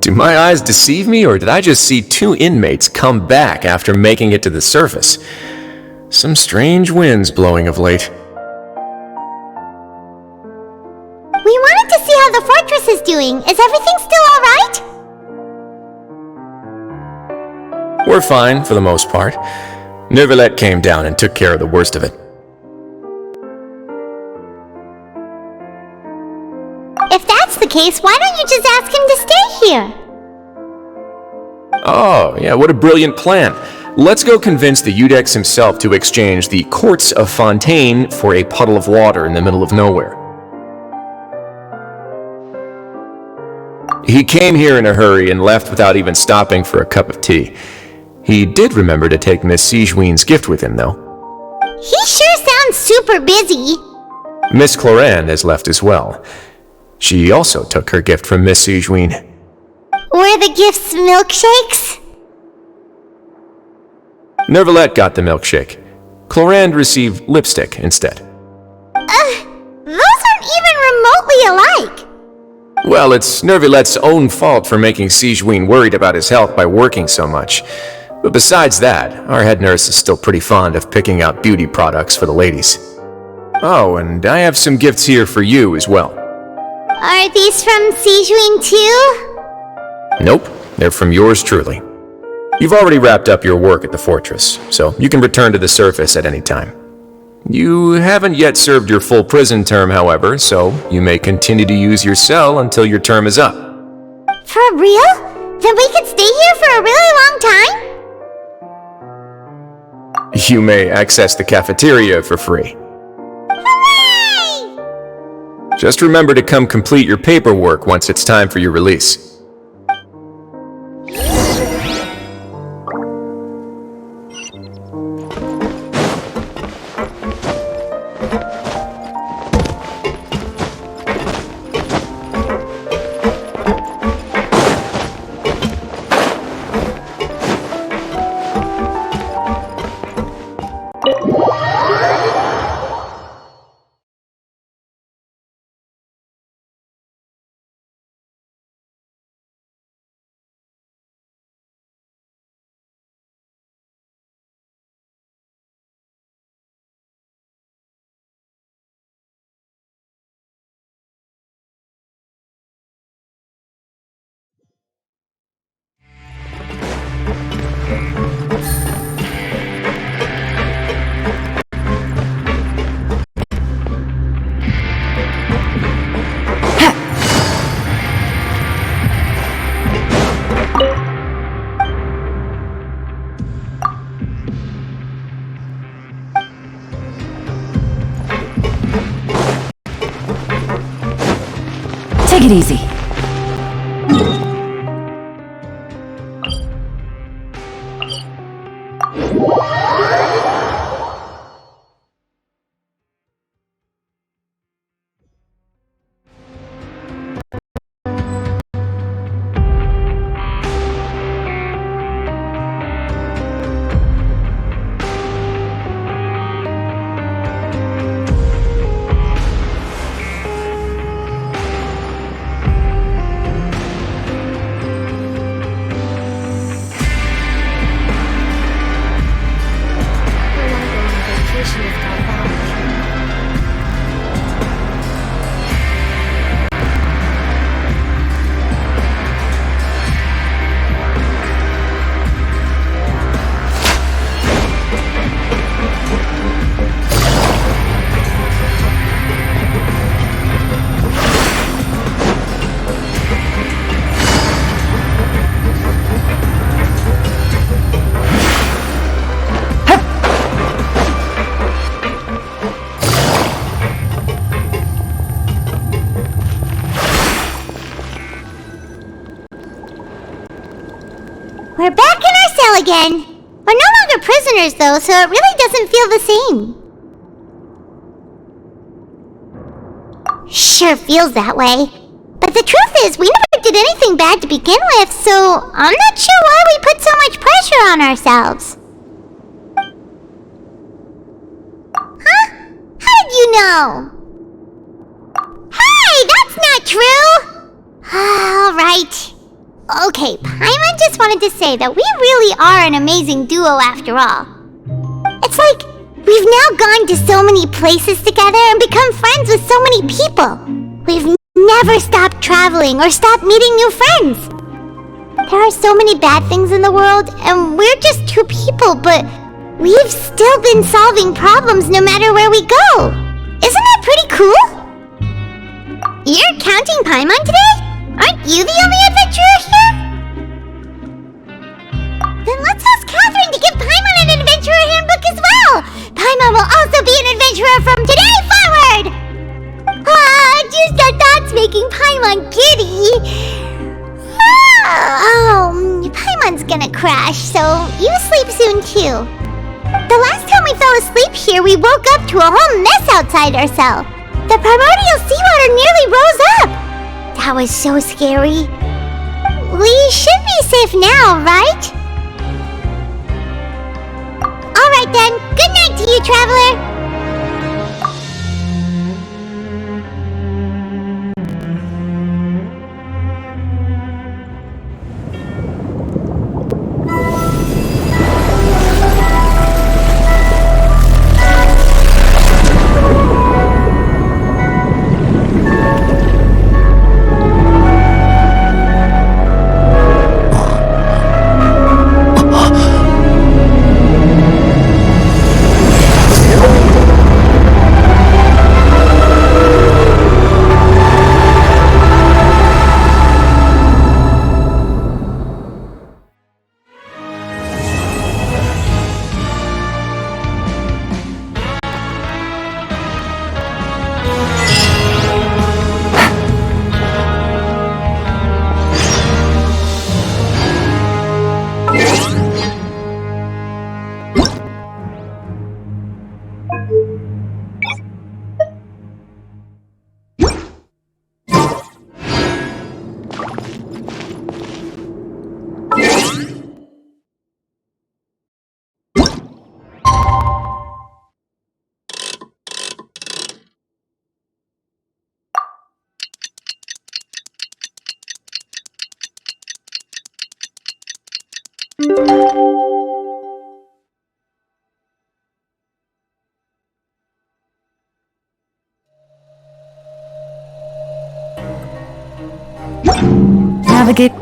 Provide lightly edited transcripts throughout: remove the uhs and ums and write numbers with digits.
Do my eyes deceive me, or did I just see two inmates come back after making it to the surface? Some strange winds blowing of late. We wanted to see how the fortress is doing. Is everything still alright? We're fine, for the most part. Neuvillette came down and took care of the worst of it. If that's the case, why don't you just ask him to stay here? Oh, yeah, what a brilliant plan. Let's go convince the Iudex himself to exchange the Courts of Fontaine for a puddle of water in the middle of nowhere. He came here in a hurry and left without even stopping for a cup of tea. He did remember to take Miss Sigewinne's gift with him, though. He sure sounds super busy. Miss Clorinde has left as well. She also took her gift from Miss Sigewinne. Were the gifts milkshakes? Neuvillette got the milkshake. Clorinde received lipstick instead. Those aren't even remotely alike. Well, it's Neuvillette's own fault for making Sigewinne worried about his health by working so much. But besides that, our head nurse is still pretty fond of picking out beauty products for the ladies. Oh, and I have some gifts here for you as well. Are these from Sigewinne too? Nope, they're from yours truly. You've already wrapped up your work at the fortress, so you can return to the surface at any time. You haven't yet served your full prison term, however, so you may continue to use your cell until your term is up. For real? Then we could stay here for a really long time? You may access the cafeteria for free. Hooray! Just remember to come complete your paperwork once it's time for your release. Take it easy. We're back in our cell again. We're no longer prisoners though, so it really doesn't feel the same. Sure feels that way. But the truth is, we never did anything bad to begin with, so I'm not sure why we put so much pressure on ourselves. Huh? How did you know? Hey, that's not true! Alright. Okay, Paimon just wanted to say that we really are an amazing duo after all. It's like we've now gone to so many places together and become friends with so many people. We've never stopped traveling or stopped meeting new friends. There are so many bad things in the world, and we're just two people, but we've still been solving problems no matter where we go. Isn't that pretty cool? You're counting Paimon today? Aren't you the only adventurer here? Then let's ask Catherine to give Paimon an adventurer handbook as well! Paimon will also be an adventurer from today forward! Just the thoughts making Paimon giddy! Paimon's gonna crash, so you sleep soon too. The last time we fell asleep here, we woke up to a whole mess outside our cell. The primordial seawater nearly rose up. That was so scary. We should be safe now, right? Alright then, good night to you, traveler! Navigate.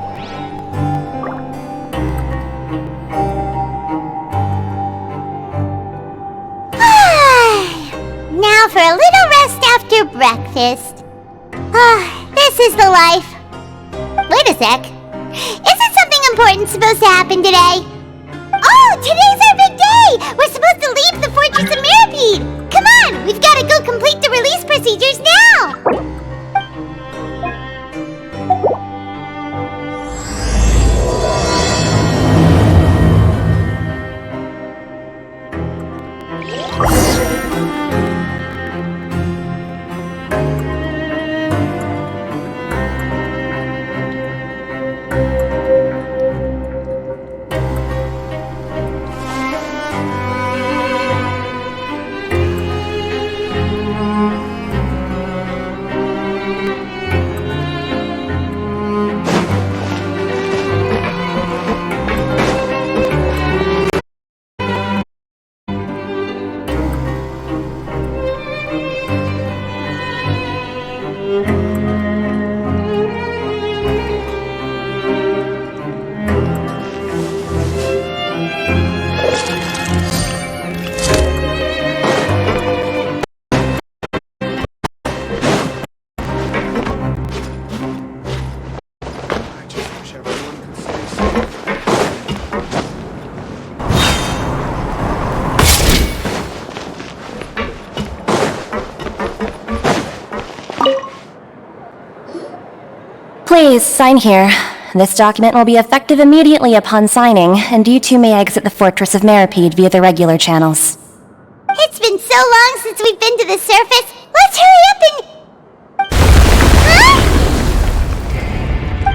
Now for a little rest after breakfast. This is the life. Wait a sec. Isn't something important supposed to happen today? Oh, today's our big day! We're supposed to leave the Fortress of Mirapede! Come on, we've got to go complete the release procedures now! Please, sign here. This document will be effective immediately upon signing, and you two may exit the Fortress of Mirapede via the regular channels. It's been so long since we've been to the surface. Let's hurry up and...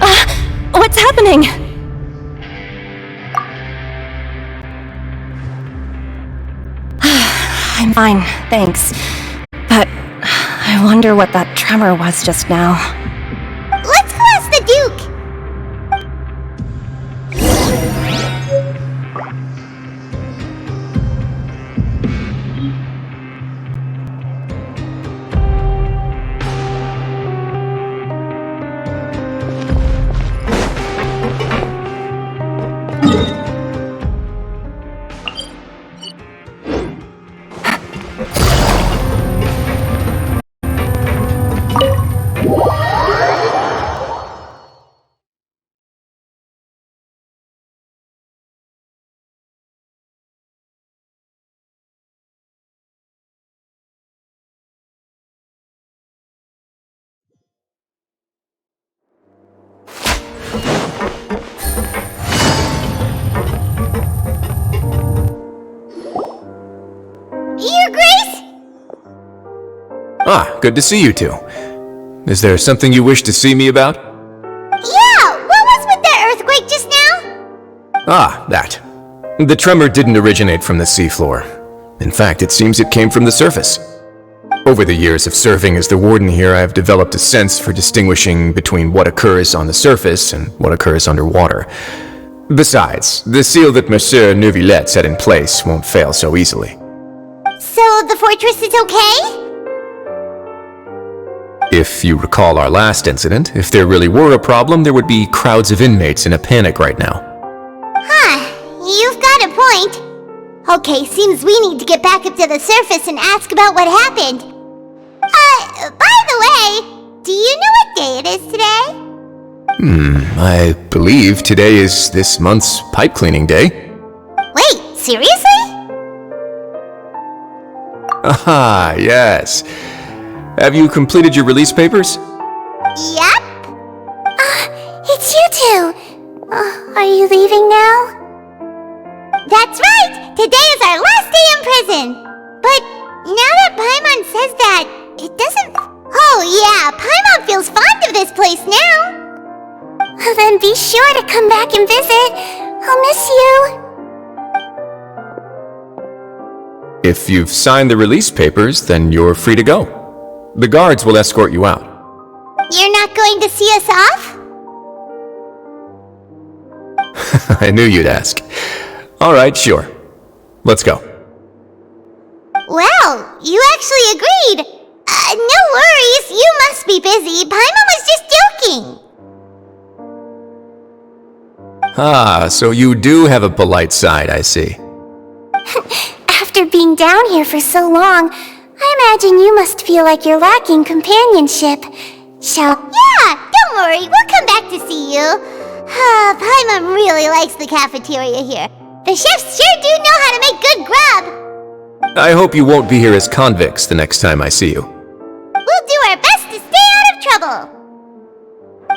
Huh? What's happening? I'm fine, thanks. But I wonder what that tremor was just now. Let's go ask the Duke! Ah, good to see you two. Is there something you wish to see me about? Yeah, what was with the earthquake just now? Ah, that. The tremor didn't originate from the seafloor. In fact, it seems it came from the surface. Over the years of serving as the warden here, I have developed a sense for distinguishing between what occurs on the surface and what occurs underwater. Besides, the seal that Monsieur Neuvillette set in place won't fail so easily. So the fortress is okay? If you recall our last incident, if there really were a problem, there would be crowds of inmates in a panic right now. Huh, you've got a point. Okay, seems we need to get back up to the surface and ask about what happened. By the way, do you know what day it is today? I believe today is this month's pipe cleaning day. Wait, seriously? Ah, yes. Have you completed your release papers? Yep. It's you two. Are you leaving now? That's right! Today is our last day in prison! But now that Paimon says that, it doesn't... Oh yeah, Paimon feels fond of this place now! Then be sure to come back and visit. I'll miss you. If you've signed the release papers, then you're free to go. The guards will escort you out. You're not going to see us off? I knew you'd ask. All right, sure. Let's go. Well, you actually agreed. No worries, you must be busy. Paimon was just joking. Ah, so you do have a polite side, I see. After being down here for so long, I imagine you must feel like you're lacking companionship. Yeah, don't worry, we'll come back to see you. Paimon really likes the cafeteria here. The chefs sure do know how to make good grub. I hope you won't be here as convicts the next time I see you. We'll do our best to stay out of trouble.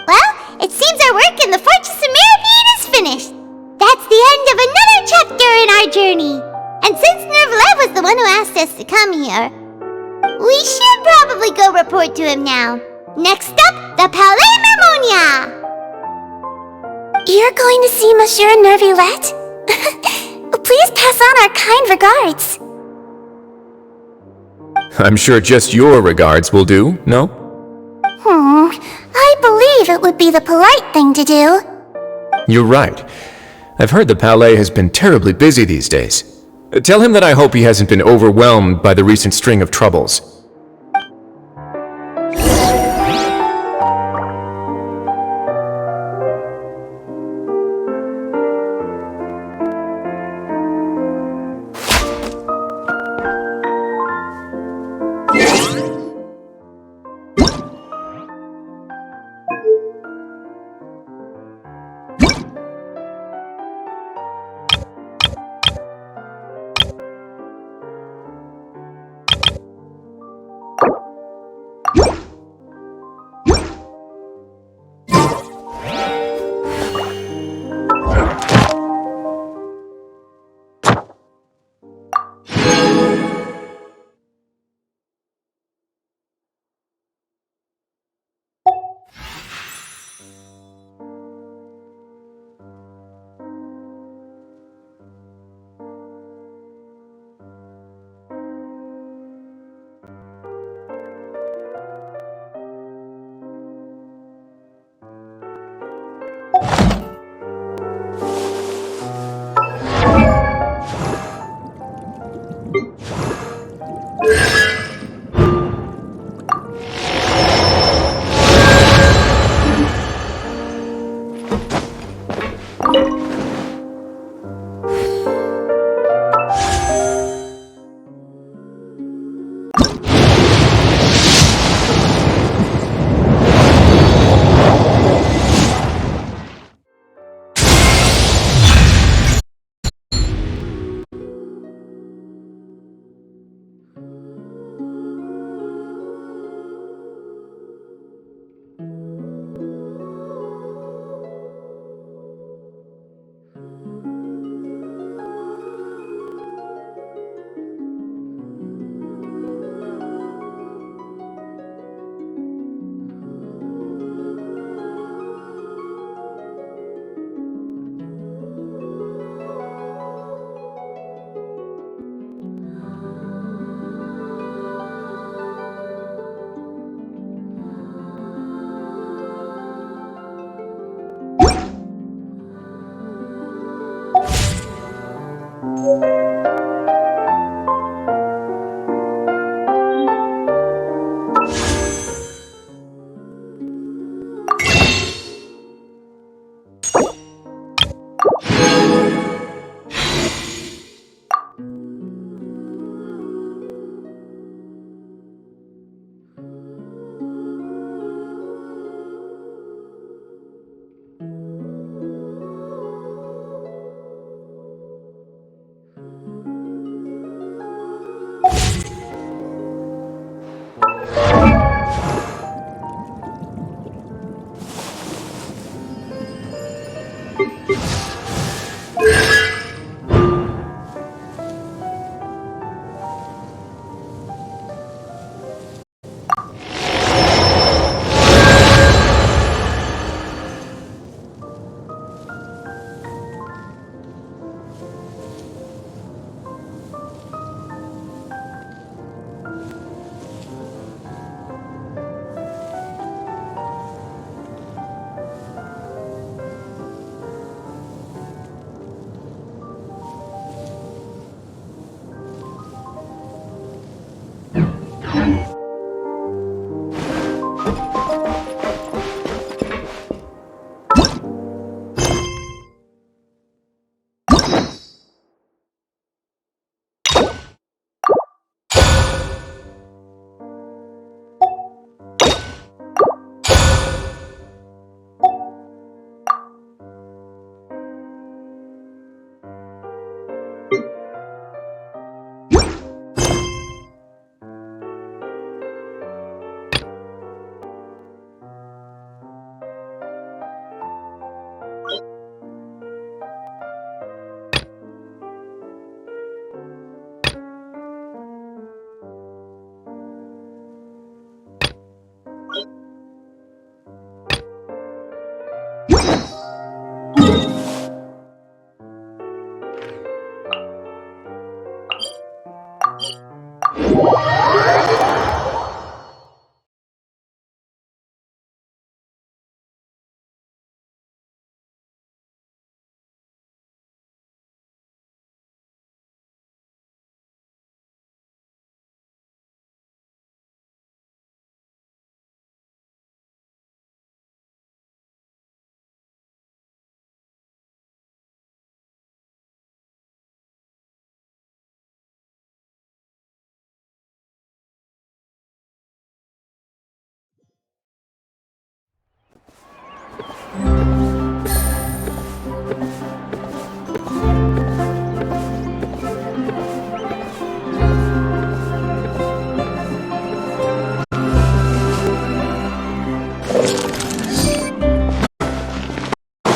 Well, it seems our work in the Fortress of Meripede is finished. That's the end of another chapter in our journey. And since Neuvillette was the one who asked us to come here, we should probably go report to him now. Next up, the Palais Mermonia. You're going to see Monsieur Neuvillette? Please pass on our kind regards. I'm sure just your regards will do, no? I believe it would be the polite thing to do. You're right. I've heard the Palais has been terribly busy these days. Tell him that I hope he hasn't been overwhelmed by the recent string of troubles.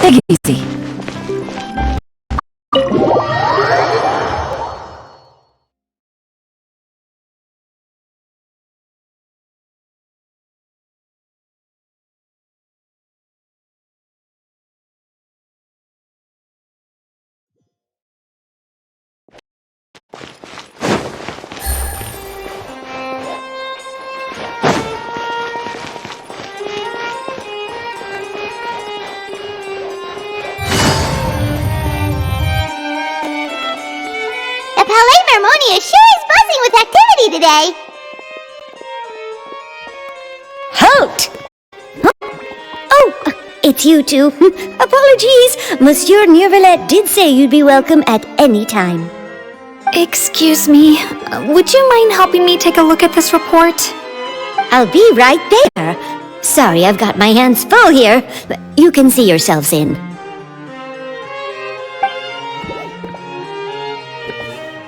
Take it easy. The Palais Mermonia sure is buzzing with activity today. Halt! Oh, it's you two. Apologies. Monsieur Neuvillette did say you'd be welcome at any time. Excuse me, would you mind helping me take a look at this report? I'll be right there. Sorry, I've got my hands full here, but you can see yourselves in.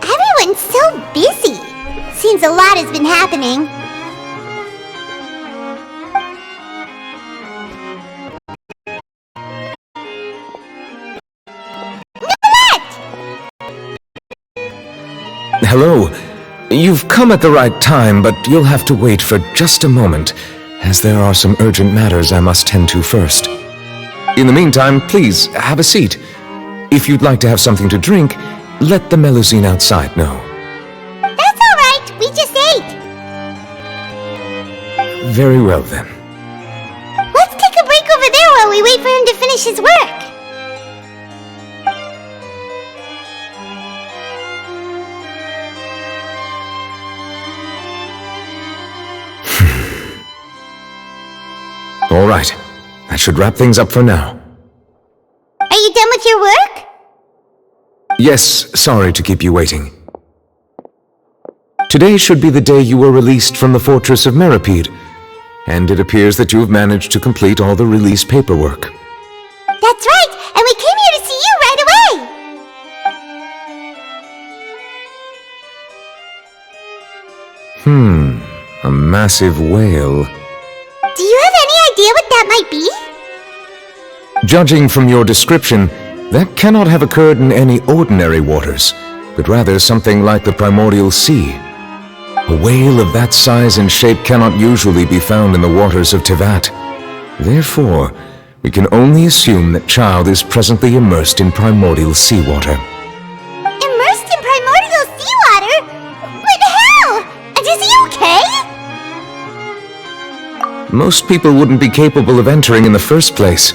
Everyone's so busy. Seems a lot has been happening. Hello. You've come at the right time, but you'll have to wait for just a moment, as there are some urgent matters I must tend to first. In the meantime, please, have a seat. If you'd like to have something to drink, let the Melusine outside know. That's all right. We just ate. Very well, then. Let's take a break over there while we wait for him to finish his work. All right. That should wrap things up for now. Are you done with your work? Yes, sorry to keep you waiting. Today should be the day you were released from the Fortress of Meripede, and it appears that you have managed to complete all the release paperwork. That's right, and we came here to see you right away. A massive whale. Do you have any idea what that might be? Judging from your description, that cannot have occurred in any ordinary waters, but rather something like the primordial sea. A whale of that size and shape cannot usually be found in the waters of Teyvat. Therefore, we can only assume that Childe is presently immersed in primordial seawater. Immersed in primordial seawater? But how? And is he okay? Most people wouldn't be capable of entering in the first place.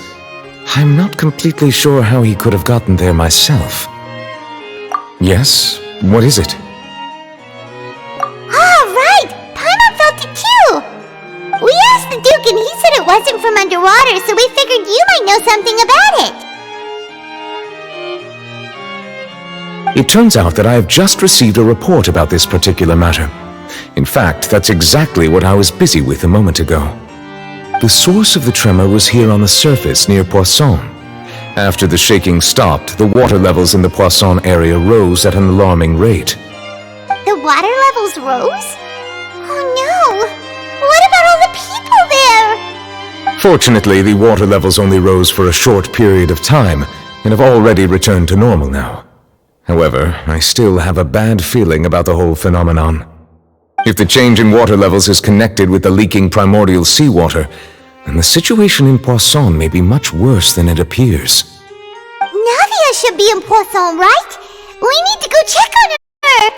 I'm not completely sure how he could have gotten there myself. Yes? What is it? Ah, right! Paimon felt it too! We asked the Duke and he said it wasn't from underwater, so we figured you might know something about it. It turns out that I have just received a report about this particular matter. In fact, that's exactly what I was busy with a moment ago. The source of the tremor was here on the surface near Poisson. After the shaking stopped, the water levels in the Poisson area rose at an alarming rate. The water levels rose? Oh no! What about all the people there? Fortunately, the water levels only rose for a short period of time and have already returned to normal now. However, I still have a bad feeling about the whole phenomenon. If the change in water levels is connected with the leaking primordial seawater, then the situation in Poisson may be much worse than it appears. Navia should be in Poisson, right? We need to go check on her!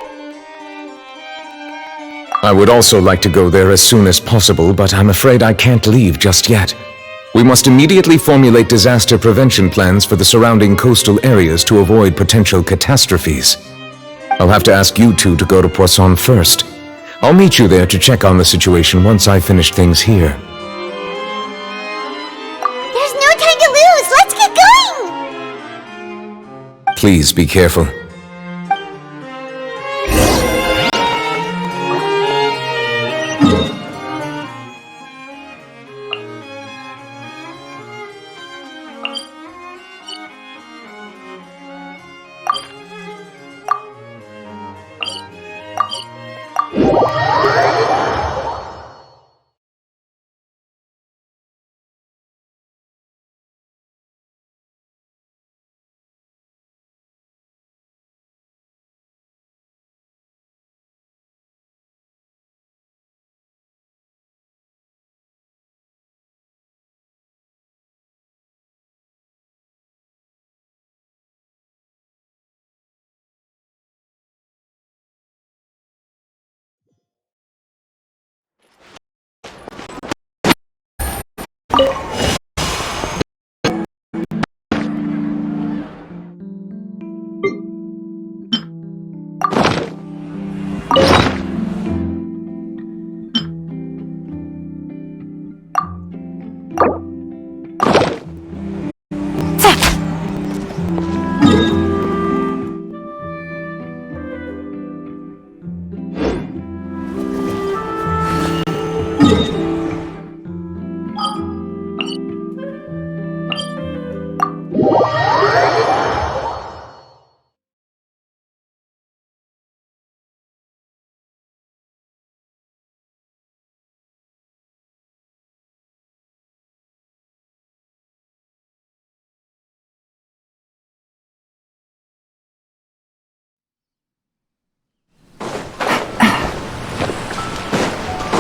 I would also like to go there as soon as possible, but I'm afraid I can't leave just yet. We must immediately formulate disaster prevention plans for the surrounding coastal areas to avoid potential catastrophes. I'll have to ask you two to go to Poisson first. I'll meet you there to check on the situation once I finish things here. There's no time to lose! Let's get going! Please be careful.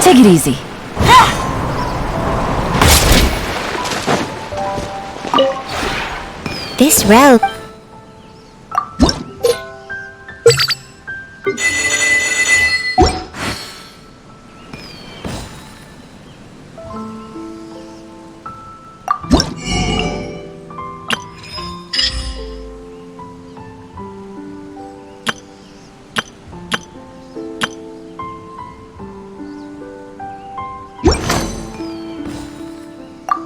Take it easy. This rope.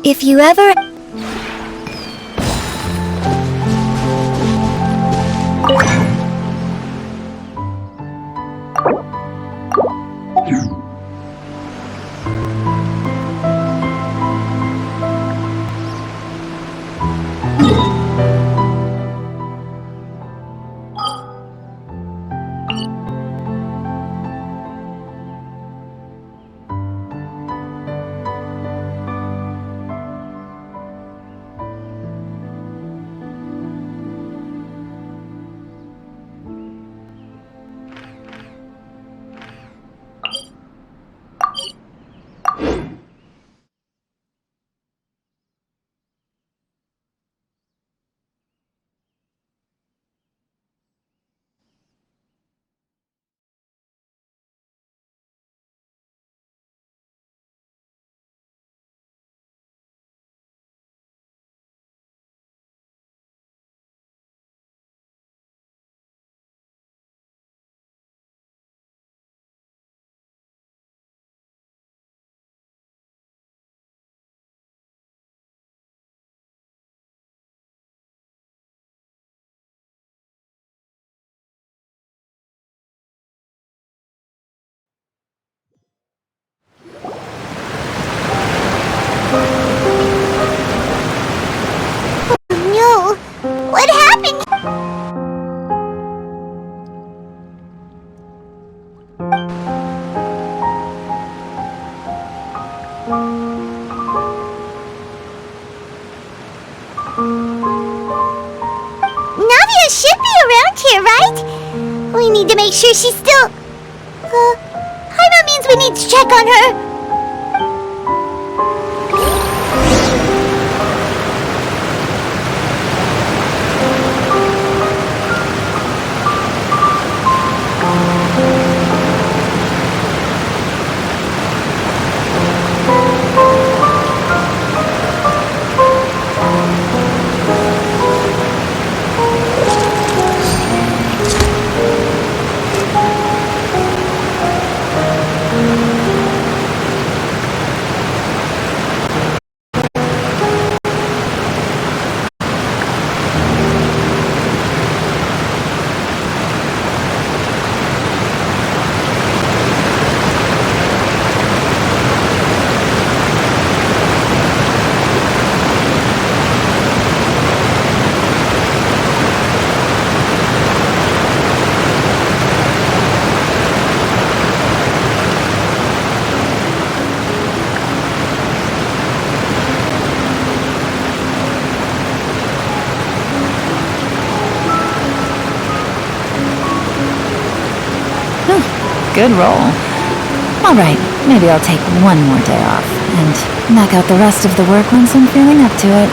If you ever... here, right? We need to make sure she's still... Paimon means we need to check on her. Good roll. Alright, maybe I'll take one more day off, and knock out the rest of the work once I'm feeling up to it.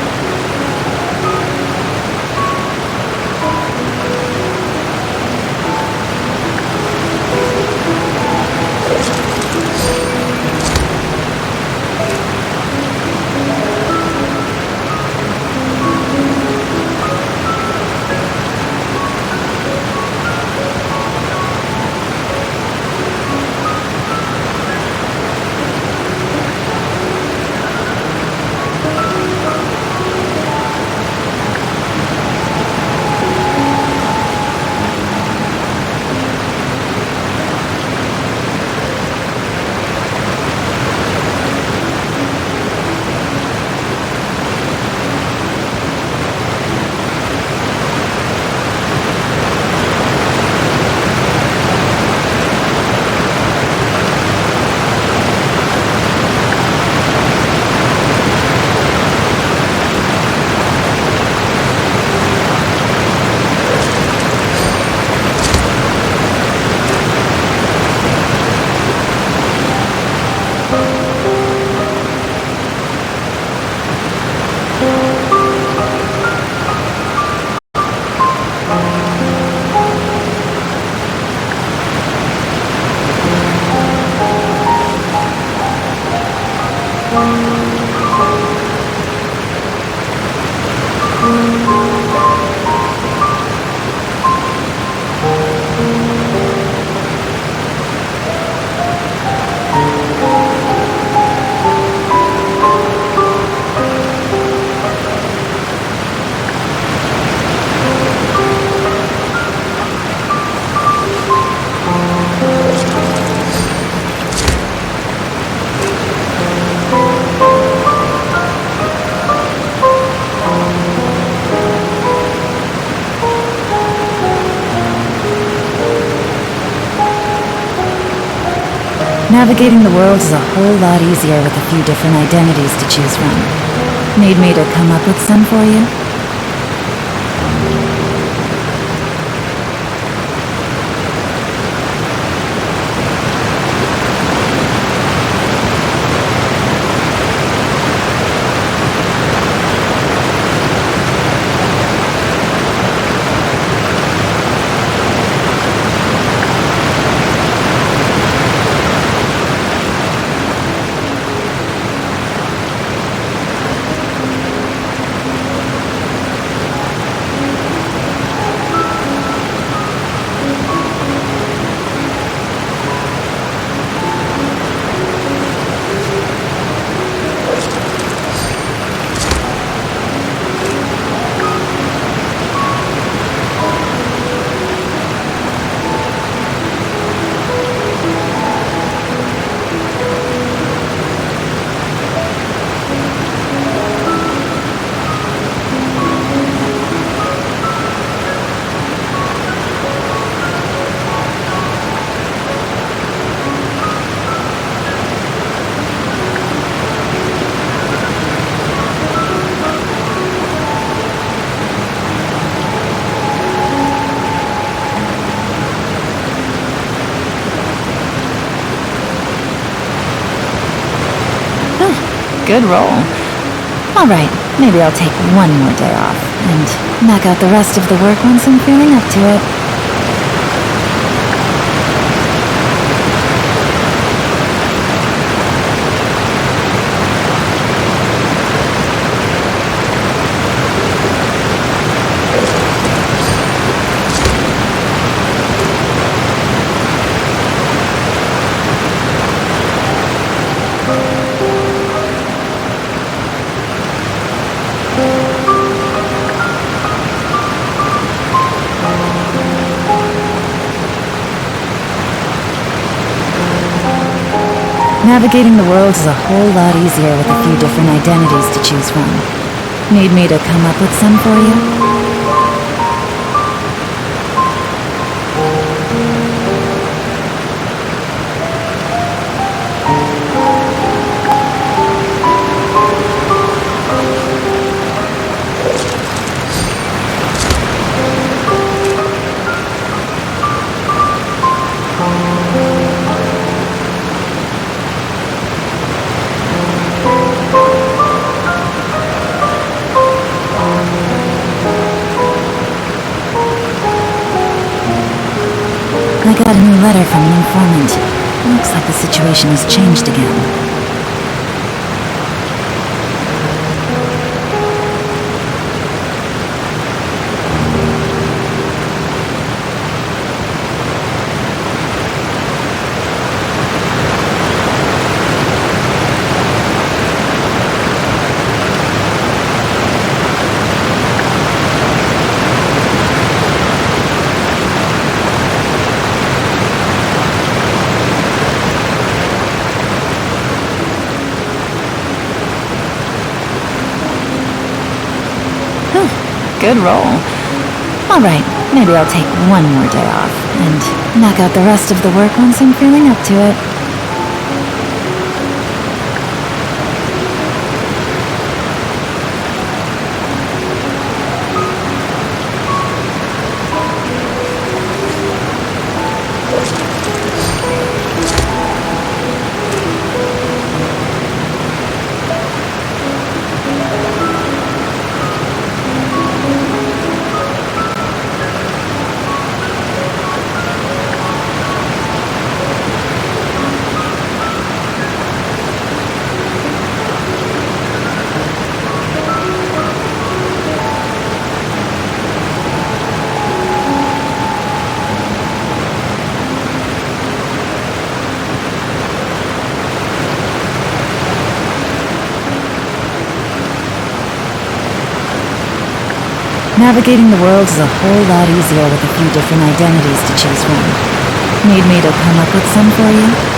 Navigating the world is a whole lot easier with a few different identities to choose from. Need me to come up with some for you? good roll. Alright, maybe I'll take one more day off, and knock out the rest of the work once I'm feeling up to it. Navigating the world is a whole lot easier with a few different identities to choose from. Need me to come up with some for you? I got a new letter from an informant. Looks like the situation has changed again. Good roll. Alright, maybe I'll take one more day off, and knock out the rest of the work once I'm feeling up to it. Navigating the world is a whole lot easier with a few different identities to choose from. Need me to come up with some for you?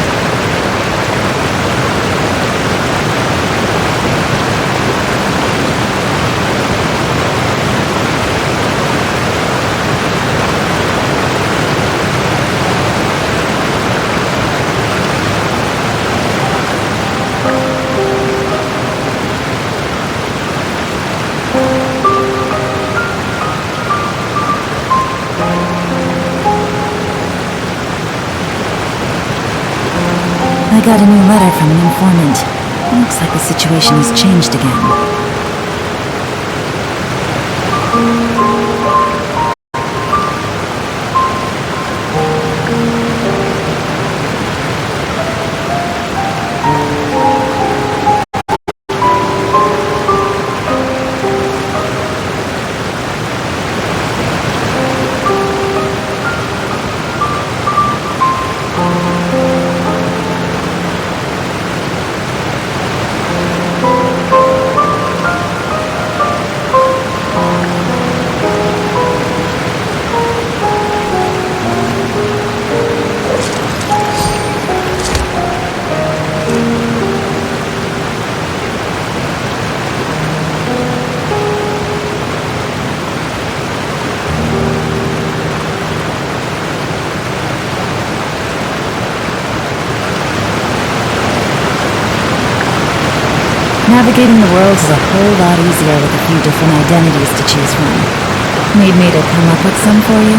I got a new letter from an informant. Looks like the situation has changed again. Navigating the world is a whole lot easier with a few different identities to choose from. Need me to come up with some for you?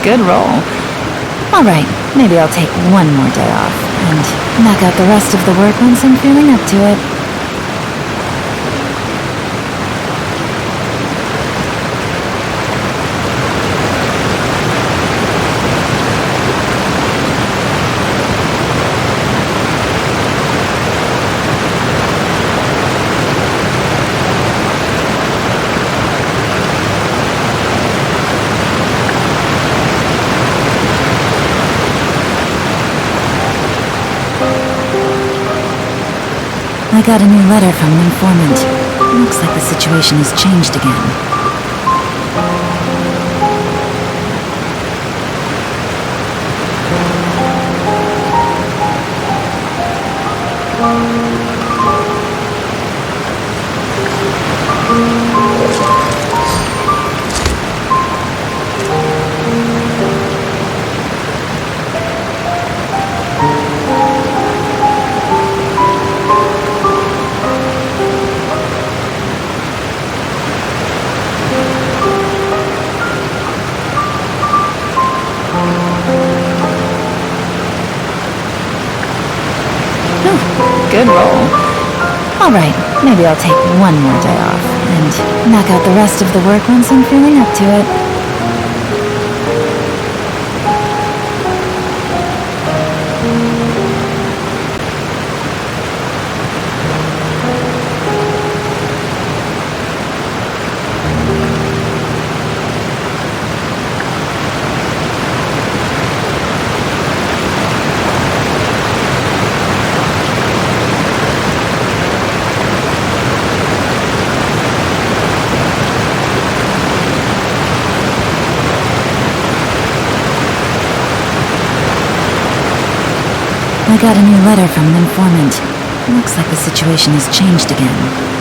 good roll. Alright, maybe I'll take one more day off, and knock out the rest of the work once I'm feeling up to it. I got a new letter from an informant. Looks like the situation has changed again. Good roll. Alright, maybe I'll take one more day off, and knock out the rest of the work once I'm feeling up to it. I got a new letter from an informant. Looks like the situation has changed again.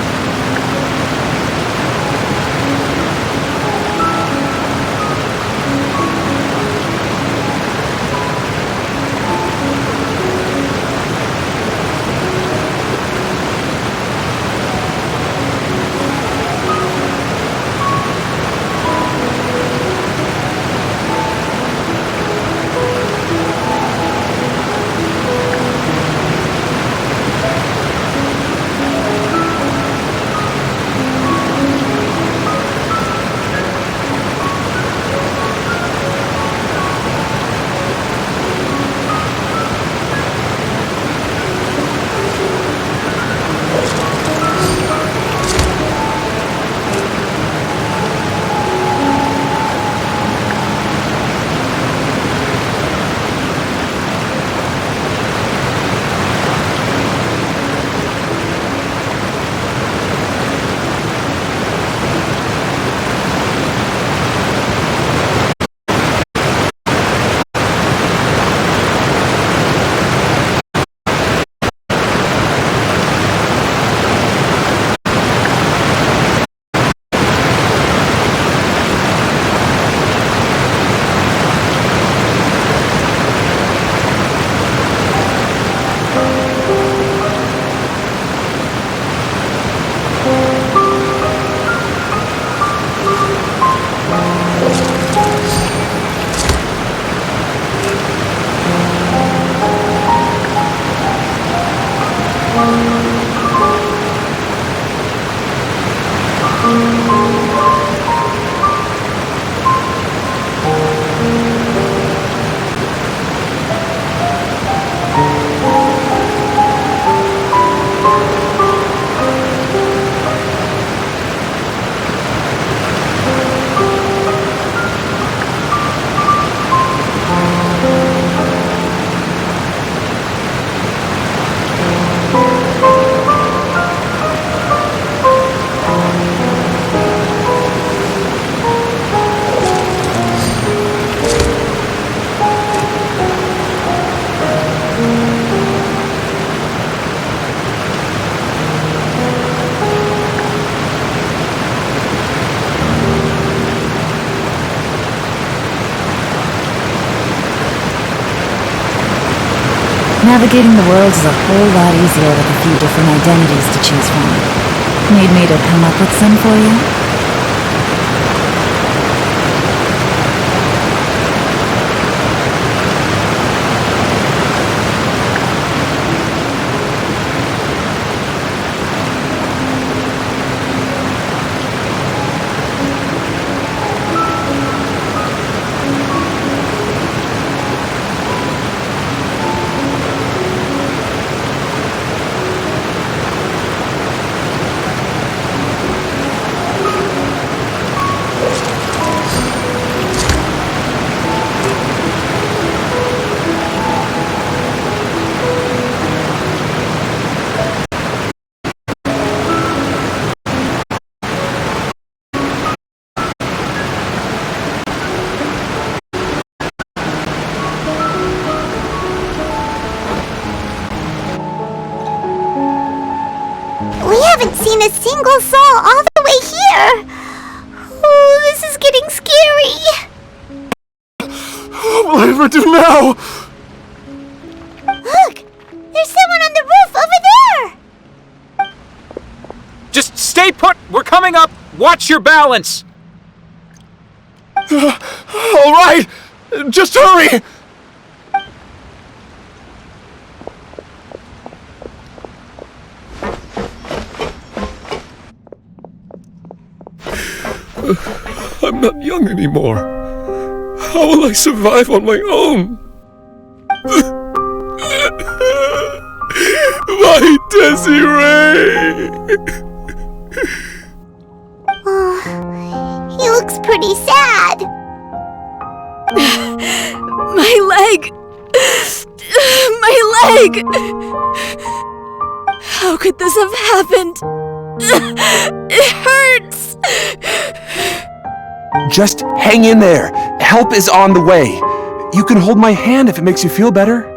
Navigating the world is a whole lot easier with a few different identities to choose from. Need me to come up with some for you? I do now? Look! There's someone on the roof over there! Just stay put! We're coming up! Watch your balance! All right! Just hurry! I'm not young anymore. How will I survive on my own? My Desiree! He looks pretty sad. My leg! My leg! How could this have happened? It hurts! Just hang in there. Help is on the way. You can hold my hand if it makes you feel better.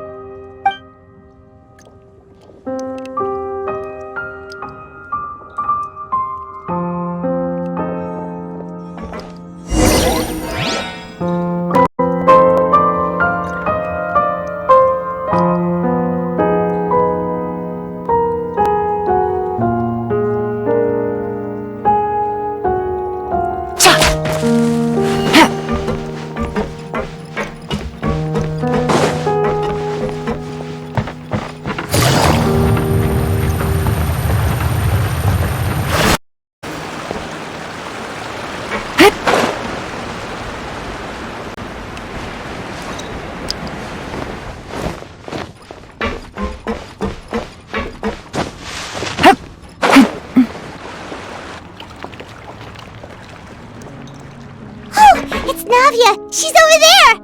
It's Navia! She's over there!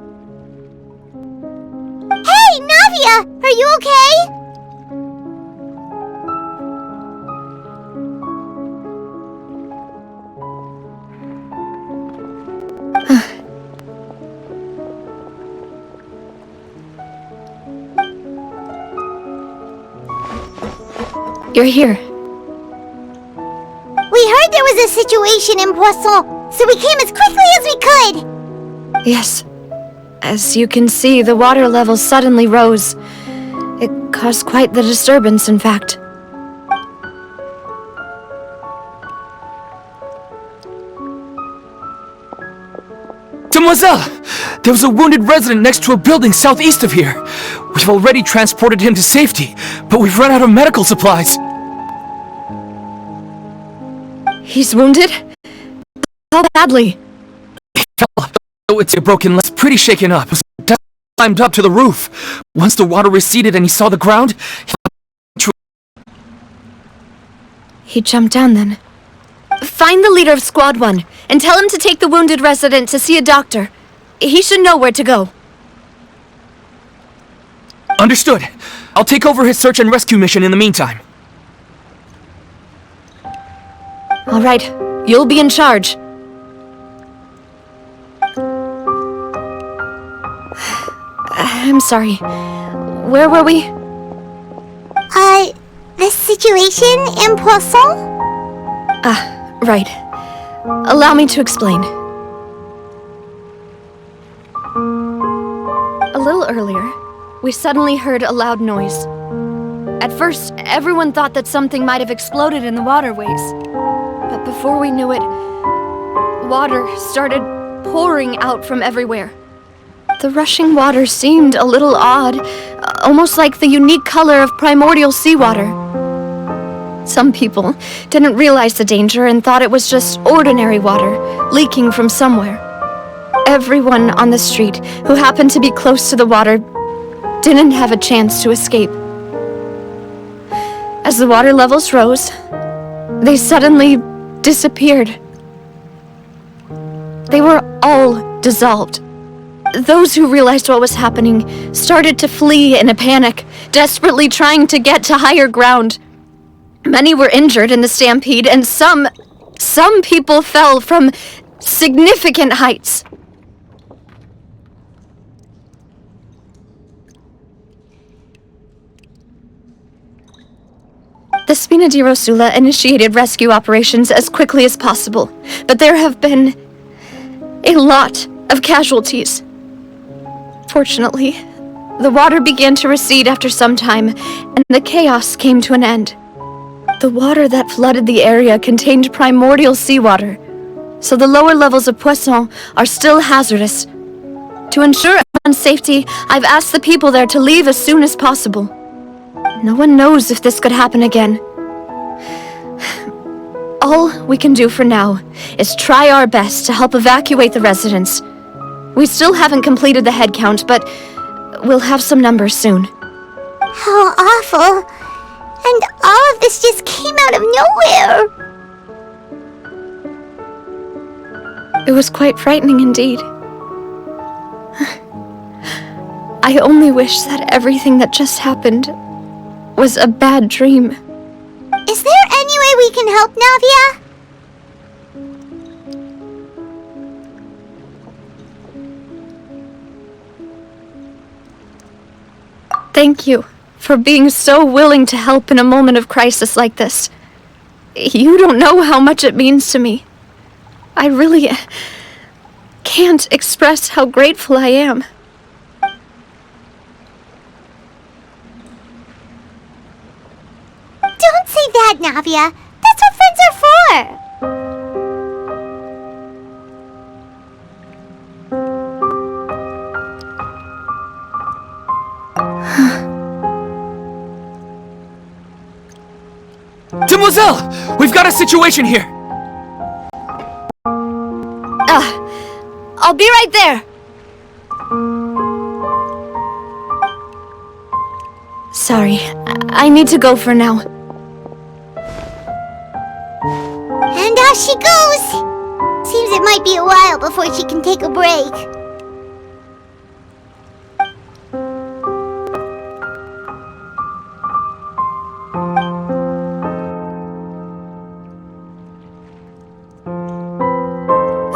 Hey, Navia! Are you okay? You're here. We heard there was a situation in Poisson, so we came as quickly as we could! Yes. As you can see, the water level suddenly rose. It caused quite the disturbance, in fact. Demoiselle! There was a wounded resident next to a building southeast of here. We've already transported him to safety, but we've run out of medical supplies. He's wounded? How badly? Oh, it's a broken leg. Pretty shaken up. He climbed up to the roof. Once the water receded and he saw the ground, He jumped down then. Find the leader of Squad 1 and tell him to take the wounded resident to see a doctor. He should know where to go. Understood. I'll take over his search and rescue mission in the meantime. All right, you'll be in charge. I'm sorry. Where were we? The situation in Poisson? Right. Allow me to explain. A little earlier, we suddenly heard a loud noise. At first, everyone thought that something might have exploded in the waterways. But before we knew it, water started pouring out from everywhere. The rushing water seemed a little odd, almost like the unique color of primordial seawater. Some people didn't realize the danger and thought it was just ordinary water leaking from somewhere. Everyone on the street who happened to be close to the water didn't have a chance to escape. As the water levels rose, they suddenly disappeared. They were all dissolved. Those who realized what was happening started to flee in a panic, desperately trying to get to higher ground. Many were injured in the stampede, and some people fell from significant heights. The Spina di Rosula initiated rescue operations as quickly as possible, but there have been a lot of casualties. Fortunately, the water began to recede after some time, and the chaos came to an end. The water that flooded the area contained primordial seawater, so the lower levels of Poisson are still hazardous. To ensure everyone's safety, I've asked the people there to leave as soon as possible. No one knows if this could happen again. All we can do for now is try our best to help evacuate the residents. We still haven't completed the head count, but we'll have some numbers soon. How awful. And all of this just came out of nowhere. It was quite frightening indeed. I only wish that everything that just happened was a bad dream. Is there any way we can help, Navia? Thank you for being so willing to help in a moment of crisis like this. You don't know how much it means to me. I really can't express how grateful I am. Don't say that, Navia. That's what friends are for. Demoiselle! We've got a situation here! I'll be right there! Sorry, I need to go for now. And off she goes! Seems it might be a while before she can take a break.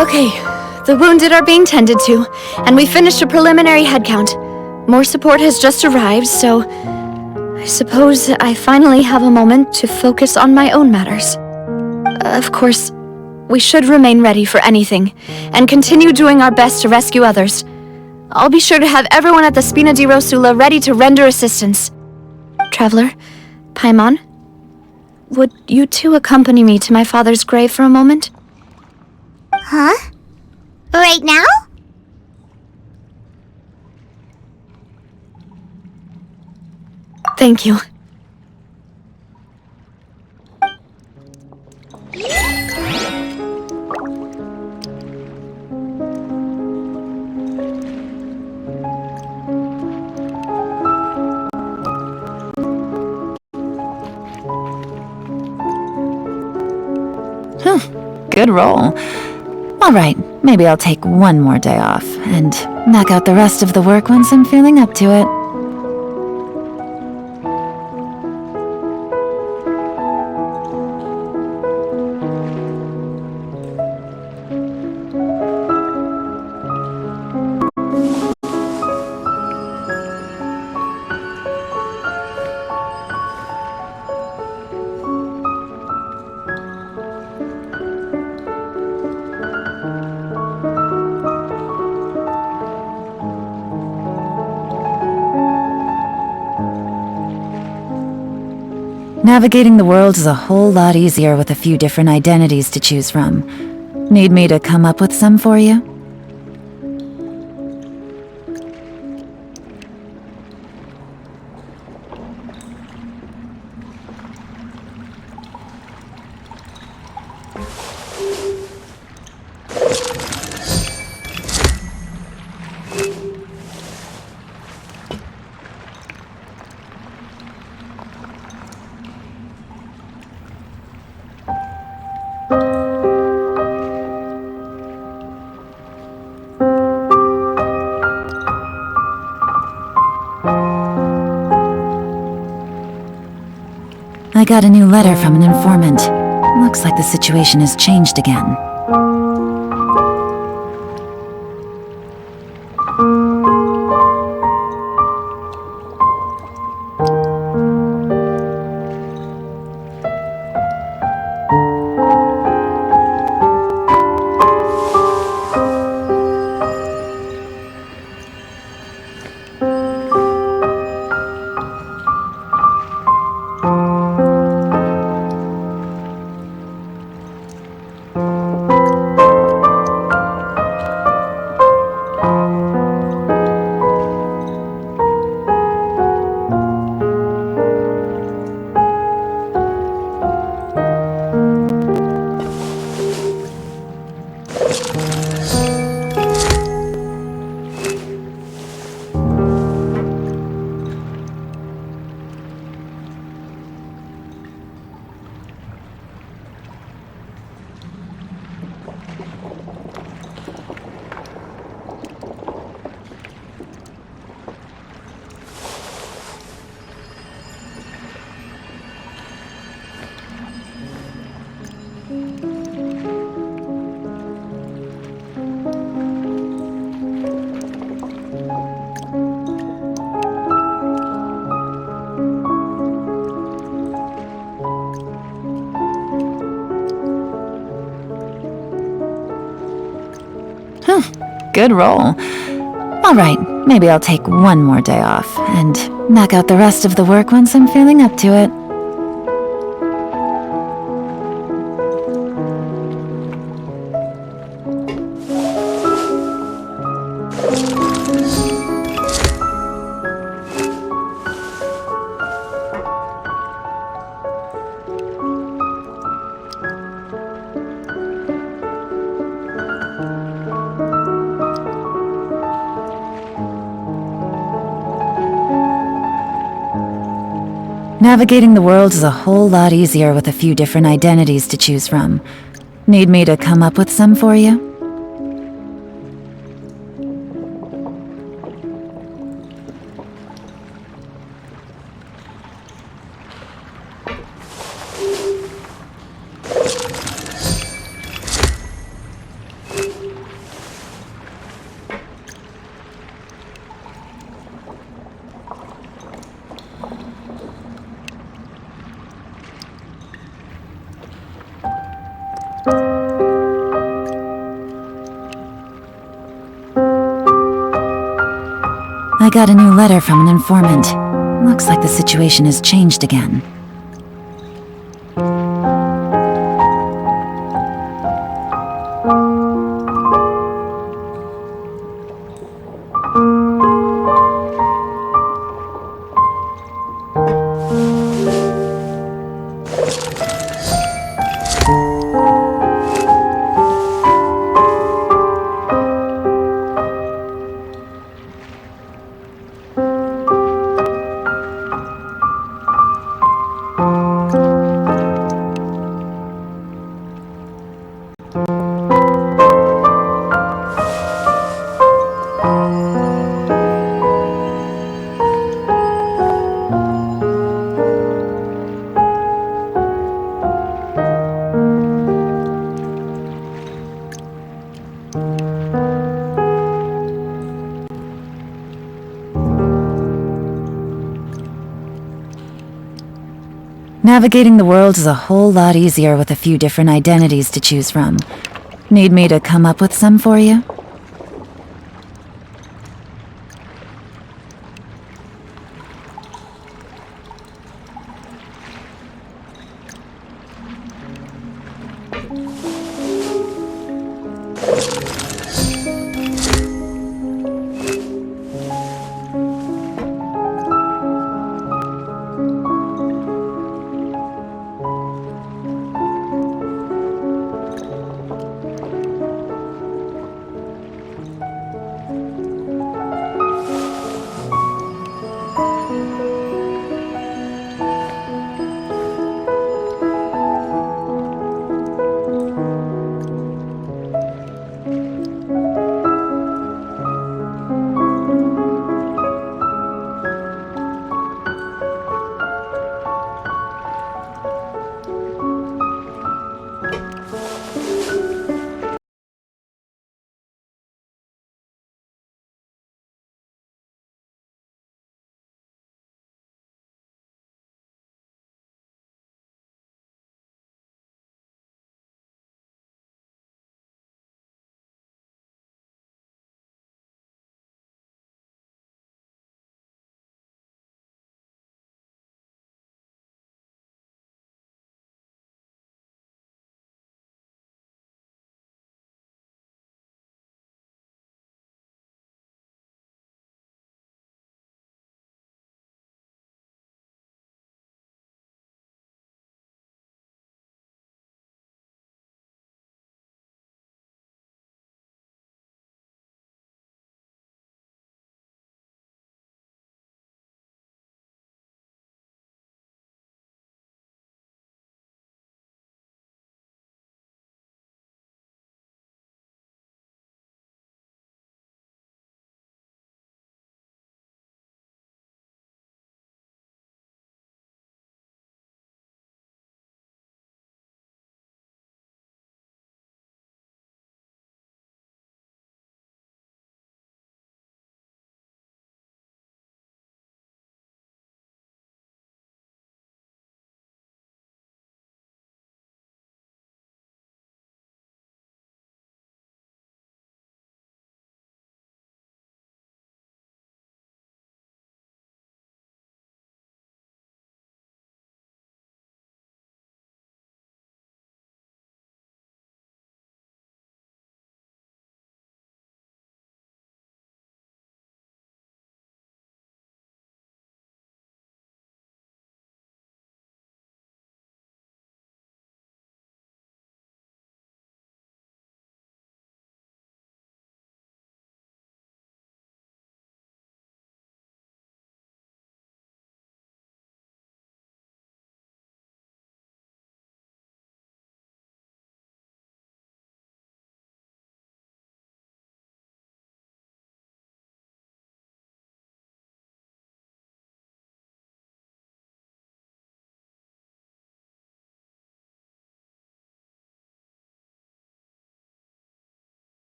Okay, the wounded are being tended to, and we finished a preliminary head count. More support has just arrived, so I suppose I finally have a moment to focus on my own matters. Of course, we should remain ready for anything, and continue doing our best to rescue others. I'll be sure to have everyone at the Spina di Rosula ready to render assistance. Traveler, Paimon, would you two accompany me to my father's grave for a moment? Huh? Right now? Thank you. Good roll. Alright, maybe I'll take one more day off, and knock out the rest of the work once I'm feeling up to it. Navigating the world is a whole lot easier with a few different identities to choose from. Need me to come up with some for you? I got a new letter from an informant. Looks like the situation has changed again. Whew, good roll. Alright, maybe I'll take one more day off, and knock out the rest of the work once I'm feeling up to it. Navigating the world is a whole lot easier with a few different identities to choose from. Need me to come up with some for you? I got a new letter from an informant. Looks like the situation has changed again. Navigating the world is a whole lot easier with a few different identities to choose from. Need me to come up with some for you?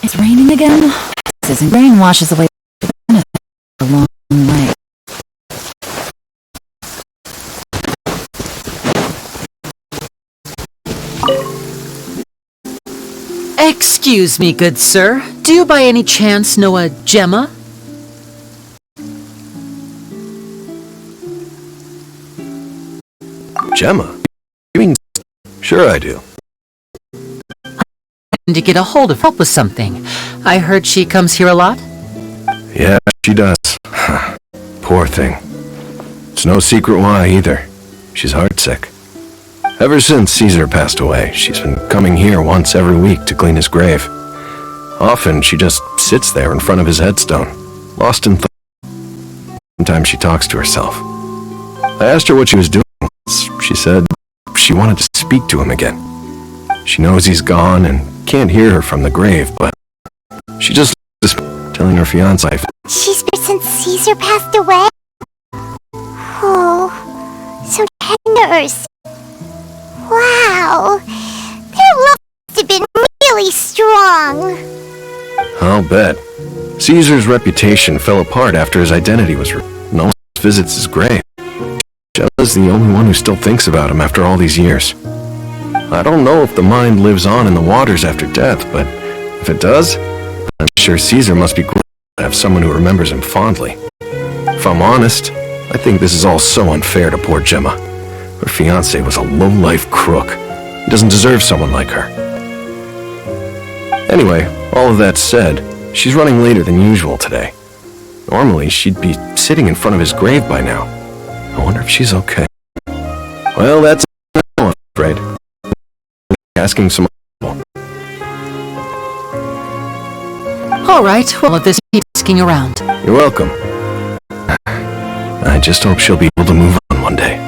It's raining again? This isn't rain washes away the benefit a long way. Excuse me, good sir. Do you by any chance know a Gemma? Gemma? You mean... Sure I do. To get a hold of help with something. I heard she comes here a lot? Yeah, she does. Poor thing. It's no secret why, either. She's heartsick. Ever since Caesar passed away, she's been coming here once every week to clean his grave. Often, she just sits there in front of his headstone, lost in thought. Sometimes she talks to herself. I asked her what she was doing. She said she wanted to speak to him again. She knows he's gone and can't hear her from the grave, but she just her fiancé. She's been since Caesar passed away? Oh, so tender. Wow, their love must have been really strong. I'll bet. Caesar's reputation fell apart after his identity was no one visits his grave. Gemma's the only one who still thinks about him after all these years. I don't know if the mind lives on in the waters after death, but if it does, I'm sure Caesar must be grateful to have someone who remembers him fondly. If I'm honest, I think this is all so unfair to poor Gemma. Her fiancé was a low-life crook. He doesn't deserve someone like her. Anyway, all of that said, she's running later than usual today. Normally, she'd be sitting in front of his grave by now. I wonder if she's okay. Well, that's I'm afraid. Asking some people. All right, well, let this keep asking around. You're welcome. I just hope she'll be able to move on one day.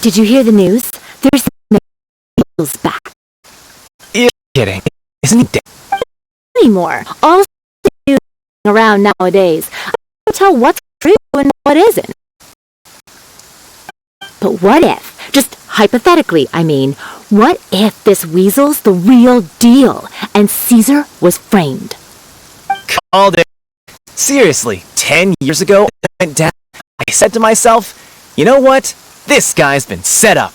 Did you hear the news? There's Weasels back. You're kidding. Isn't he dead? Anymore. All news around nowadays. I can't tell what's true and what isn't. But what if, just hypothetically, I mean, what if this Weasel's the real deal and Caesar was framed? Called it. Seriously, 10 years ago, I went down. I said to myself, you know what? This guy's been set up.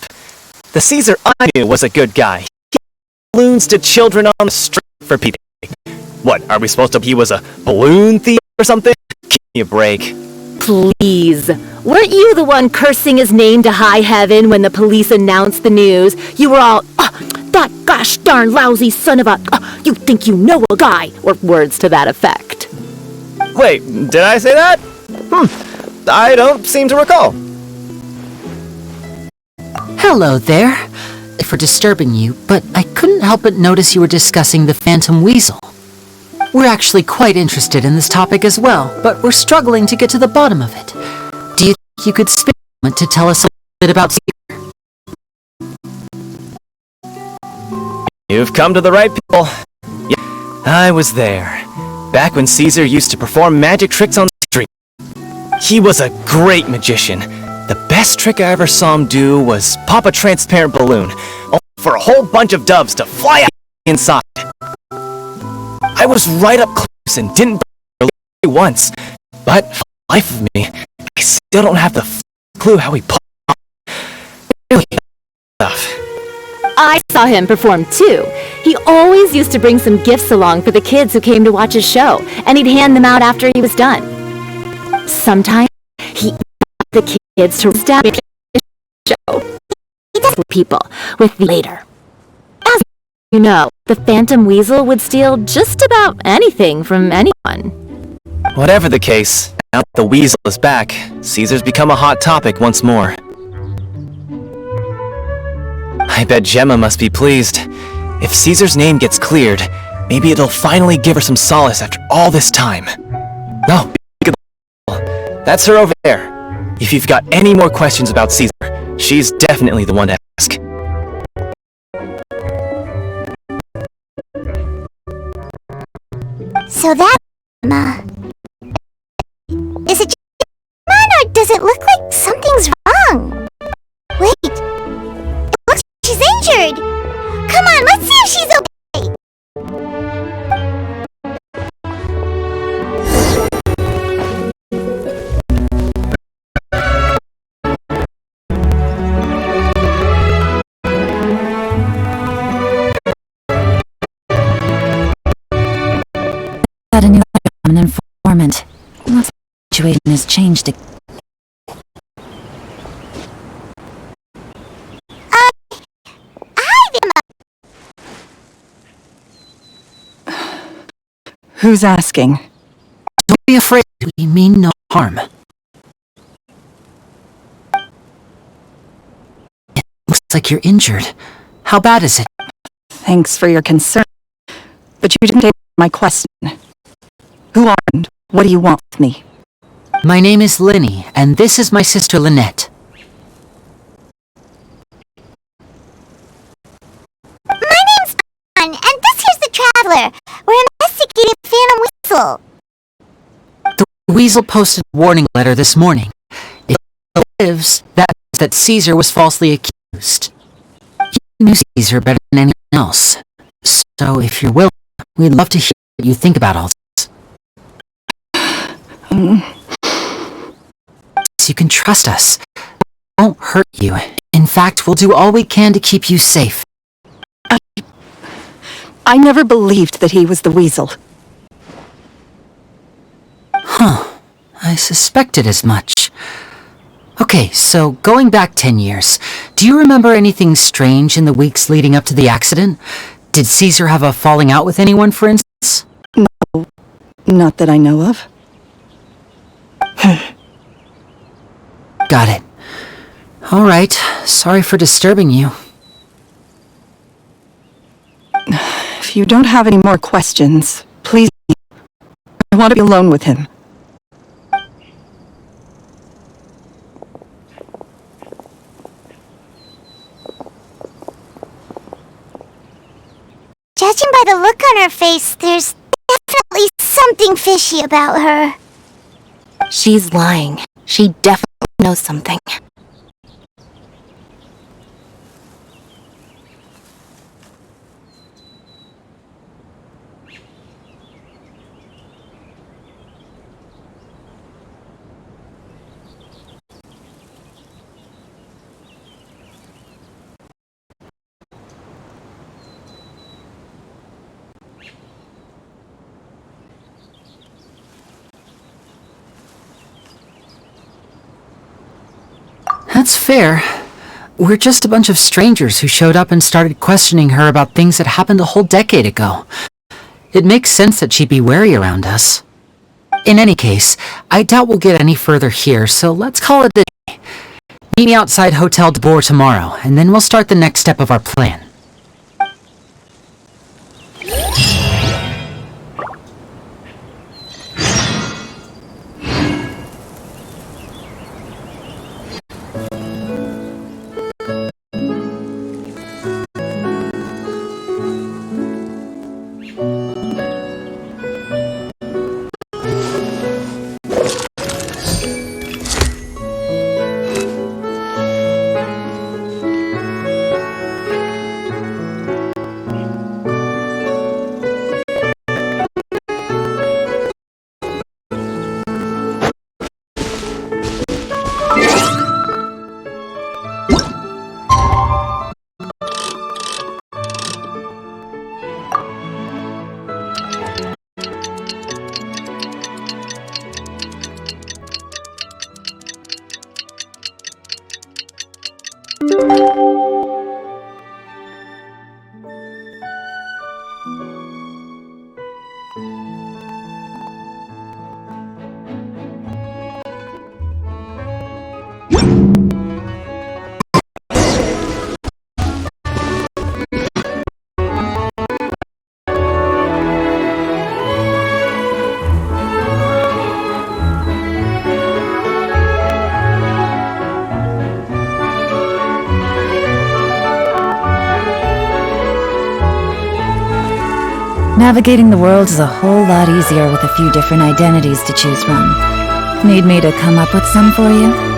The Caesar I knew was a good guy. He gave balloons to children on the street for Pete's sake. What, are we supposed to he was a balloon thief or something? Give me a break. Please. Weren't you the one cursing his name to high heaven when the police announced the news? You were all, that gosh darn lousy son of a, you think you know a guy, or words to that effect. Wait, did I say that? I don't seem to recall. Hello there. For disturbing you, but I couldn't help but notice you were discussing the Phantom Weasel. We're actually quite interested in this topic as well, but we're struggling to get to the bottom of it. Do you think you could spare a moment to tell us a bit about Caesar? You've come to the right people. Yeah, I was there. Back when Caesar used to perform magic tricks on the street. He was a great magician. The best trick I ever saw him do was pop a transparent balloon, only for a whole bunch of doves to fly out inside. I was right up close and didn't believe once, but for the life of me, I still don't have the clue how he pulled it off. Really stuff. I saw him perform too. He always used to bring some gifts along for the kids who came to watch his show, and he'd hand them out after he was done. Sometimes he the kids to stab his show. He does with people with the later. As you know, the Phantom Weasel would steal just about anything from anyone. Whatever the case, now that the Weasel is back, Caesar's become a hot topic once more. I bet Gemma must be pleased. If Caesar's name gets cleared, maybe it'll finally give her some solace after all this time. No, that's her over there. If you've got any more questions about Caesar, she's definitely the one to ask. So that, is it man, or does it look like something's wrong? Wait, it looks like she's injured. Come on, let's see if she's okay. Got a new an informant. The situation has changed again. Who's asking? Don't be afraid, we mean no harm. It looks like you're injured. How bad is it? Thanks for your concern, but you didn't answer my question. Who are you and what do you want with me? My name is Linny, and this is my sister Lynette. My name's Ann, and this here's the Traveler. We're investigating Phantom Weasel. The Weasel posted a warning letter this morning. If he lives, that means that Caesar was falsely accused. You knew Caesar better than anyone else. So if you're willing, we'd love to hear what you think about all this. You can trust us. We won't hurt you. In fact, we'll do all we can to keep you safe. I never believed that he was the Weasel. Huh. I suspected as much. Okay, so going back 10 years, do you remember anything strange in the weeks leading up to the accident? Did Caesar have a falling out with anyone, for instance? No, not that I know of. Got it. All right, sorry for disturbing you. If you don't have any more questions, please leave. I want to be alone with him. Judging by the look on her face, there's definitely something fishy about her. She's lying. She definitely knows something. That's fair. We're just a bunch of strangers who showed up and started questioning her about things that happened a whole decade ago. It makes sense that she'd be wary around us. In any case, I doubt we'll get any further here, so let's call it a day. Meet me outside Hotel de Boer tomorrow, and then we'll start the next step of our plan. Navigating the world is a whole lot easier with a few different identities to choose from. Need me to come up with some for you?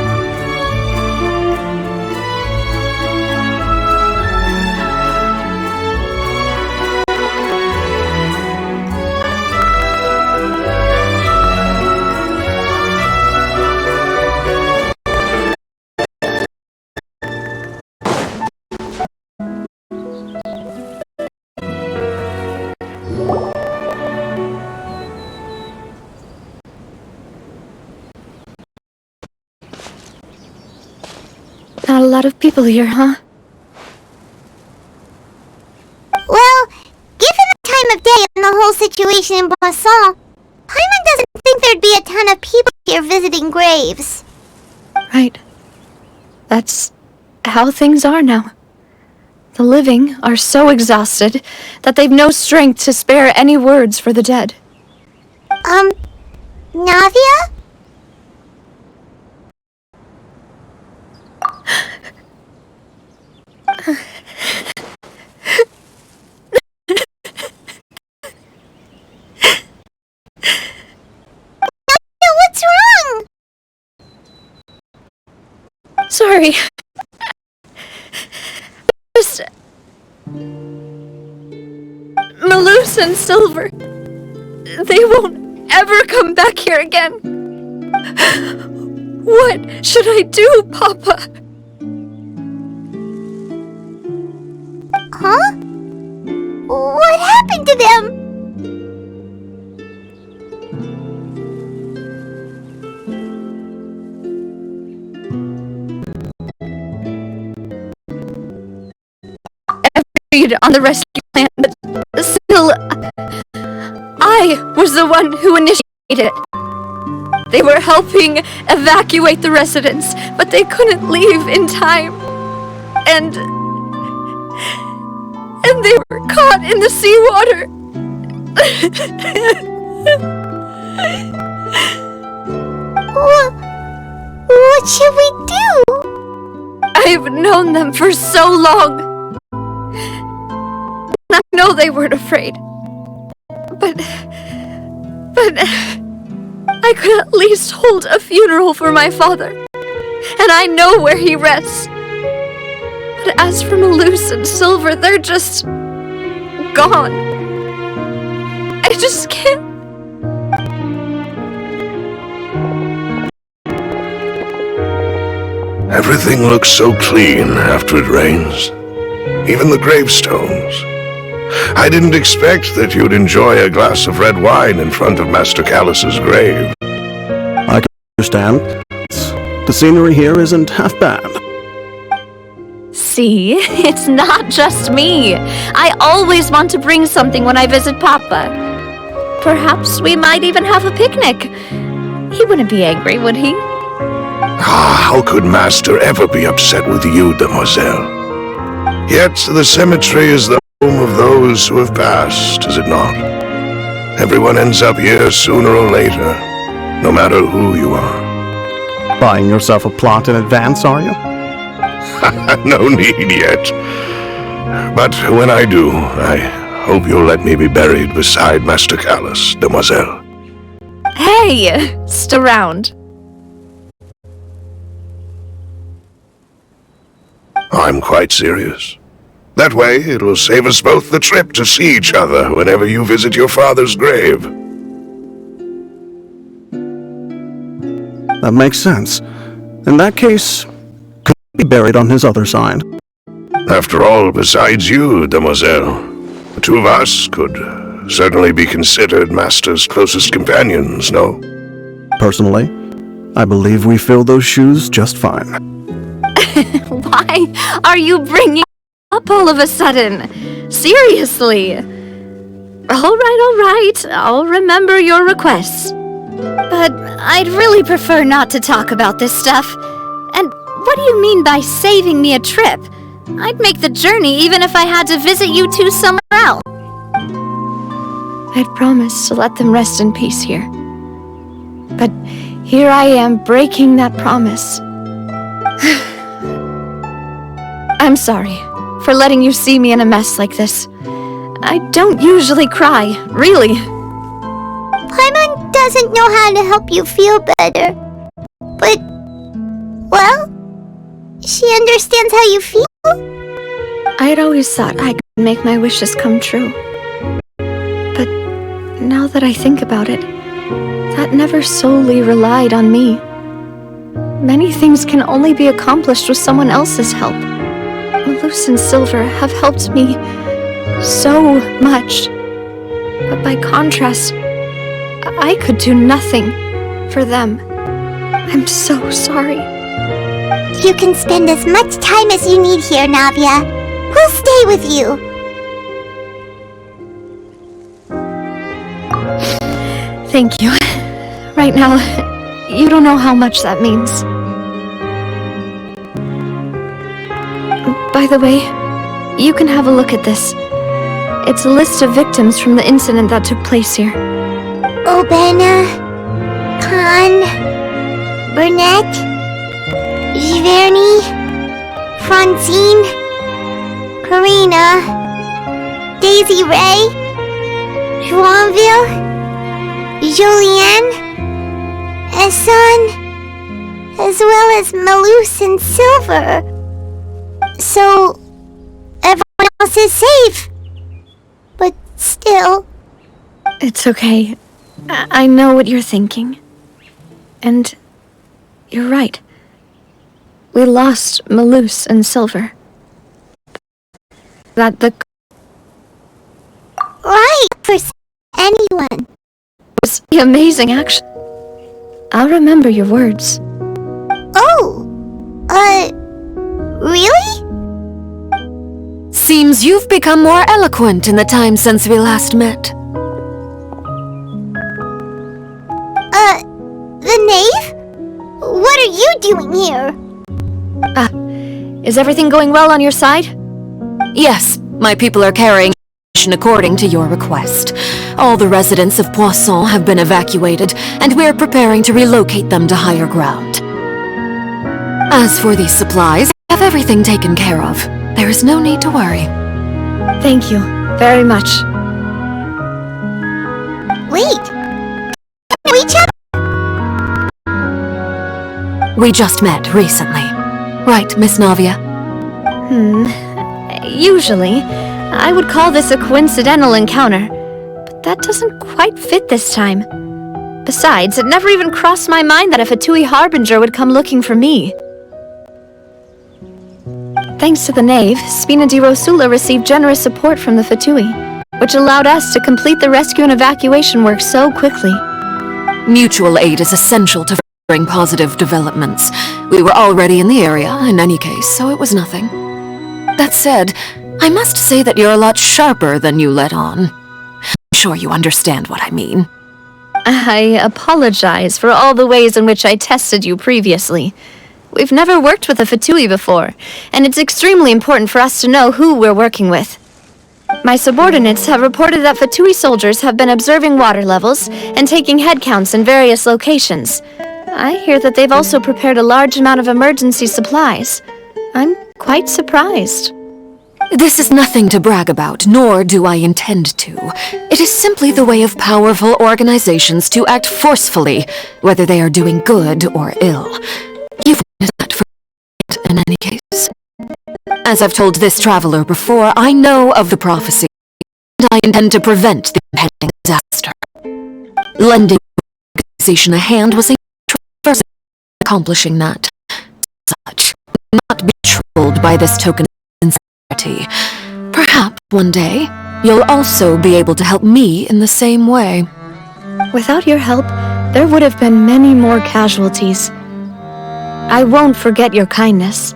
Not a lot of people here, huh? Well, given the time of day, it the whole situation in Poisson, Paimon doesn't think there'd be a ton of people here visiting graves. Right. That's how things are now. The living are so exhausted that they've no strength to spare any words for the dead. Navia? What's wrong? Sorry. Just... Malus and Silver. They won't ever come back here again. What should I do, Papa? Huh? What happened to them? Agreed on the rescue plan, but still, I was the one who initiated it. They were helping evacuate the residents, but they couldn't leave in time. And they were caught in the seawater. What should we do? I've known them for so long. I know they weren't afraid. But I could at least hold a funeral for my father. And I know where he rests. But as for Malus and Silver, they're just... gone. I just can't... Everything looks so clean after it rains. Even the gravestones. I didn't expect that you'd enjoy a glass of red wine in front of Master Callus's grave. I can understand. The scenery here isn't half bad. See, it's not just me. I always want to bring something when I visit Papa. Perhaps we might even have a picnic. He wouldn't be angry, would he? How could Master ever be upset with you, Demoiselle? Yet the cemetery is the home of those who have passed, is it not? Everyone ends up here sooner or later, no matter who you are. Buying yourself a plot in advance, are you? No need yet. But when I do, I hope you'll let me be buried beside Master Callus, Demoiselle. Hey! Stick around. I'm quite serious. That way, it'll save us both the trip to see each other whenever you visit your father's grave. That makes sense. In that case, could he be buried on his other side? After all, besides you, Demoiselle, the two of us could certainly be considered Master's closest companions, no? Personally, I believe we fill those shoes just fine. Why are you bringing up all of a sudden? Seriously. All right. I'll remember your requests. But I'd really prefer not to talk about this stuff. And what do you mean by saving me a trip? I'd make the journey even if I had to visit you two somewhere else. I'd promised to let them rest in peace here. But here I am breaking that promise. I'm sorry for letting you see me in a mess like this. I don't usually cry, really. Paimon doesn't know how to help you feel better. But, well, she understands how you feel. I'd always thought I could make my wishes come true. But now that I think about it, that never solely relied on me. Many things can only be accomplished with someone else's help. Malus and Silver have helped me so much. But by contrast, I could do nothing for them. I'm so sorry. You can spend as much time as you need here, Navia. We'll stay with you. Thank you. Right now, you don't know how much that means. By the way, you can have a look at this. It's a list of victims from the incident that took place here. Obena, Khan, Burnett, Giverny, Francine, Karina, Daisy Ray, Joinville, Julianne, Esson, as well as Malus and Silver. So, everyone else is safe. But still... It's okay. I know what you're thinking. And you're right. We lost Malus and Silver. That the... Right, for anyone. Was the amazing action. I'll remember your words. Oh! Really? Seems you've become more eloquent in the time since we last met. The knave? What are you doing here? Is everything going well on your side? Yes, my people are carrying information according to your request. All the residents of Poisson have been evacuated, and we're preparing to relocate them to higher ground. As for these supplies, I have everything taken care of. There is no need to worry. Thank you very much. Wait! We chat? We just met recently. Right, Miss Navia? Usually, I would call this a coincidental encounter, but that doesn't quite fit this time. Besides, it never even crossed my mind that a Fatui Harbinger would come looking for me. Thanks to the knave, Spina di Rosula received generous support from the Fatui, which allowed us to complete the rescue and evacuation work so quickly. Mutual aid is essential to furthering positive developments. We were already in the area, in any case, so it was nothing. That said, I must say that you're a lot sharper than you let on. I'm sure you understand what I mean. I apologize for all the ways in which I tested you previously. We've never worked with a Fatui before, and it's extremely important for us to know who we're working with. My subordinates have reported that Fatui soldiers have been observing water levels and taking head counts in various locations. I hear that they've also prepared a large amount of emergency supplies. I'm quite surprised. This is nothing to brag about, nor do I intend to. It is simply the way of powerful organizations to act forcefully, whether they are doing good or ill. You've witnessed that for in any case. As I've told this traveler before, I know of the prophecy, and I intend to prevent the impending disaster. Lending the organization a hand was a first accomplishing that. Such, not be troubled by this token of sincerity. Perhaps one day, you'll also be able to help me in the same way. Without your help, there would have been many more casualties. I won't forget your kindness.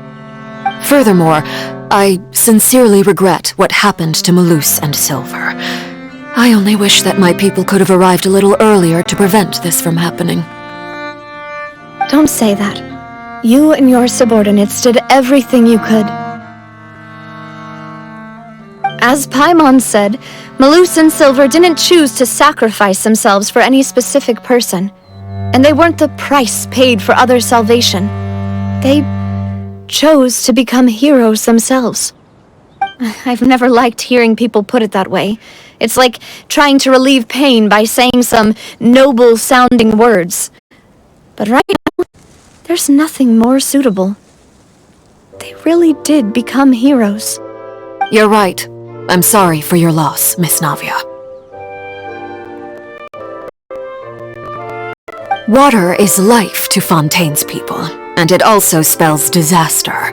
Furthermore, I sincerely regret what happened to Malus and Silver. I only wish that my people could have arrived a little earlier to prevent this from happening. Don't say that. You and your subordinates did everything you could. As Paimon said, Malus and Silver didn't choose to sacrifice themselves for any specific person, and they weren't the price paid for others' salvation. They chose to become heroes themselves. I've never liked hearing people put it that way. It's like trying to relieve pain by saying some noble-sounding words. But right now, there's nothing more suitable. They really did become heroes. You're right. I'm sorry for your loss, Miss Navia. Water is life to Fontaine's people, and it also spells disaster.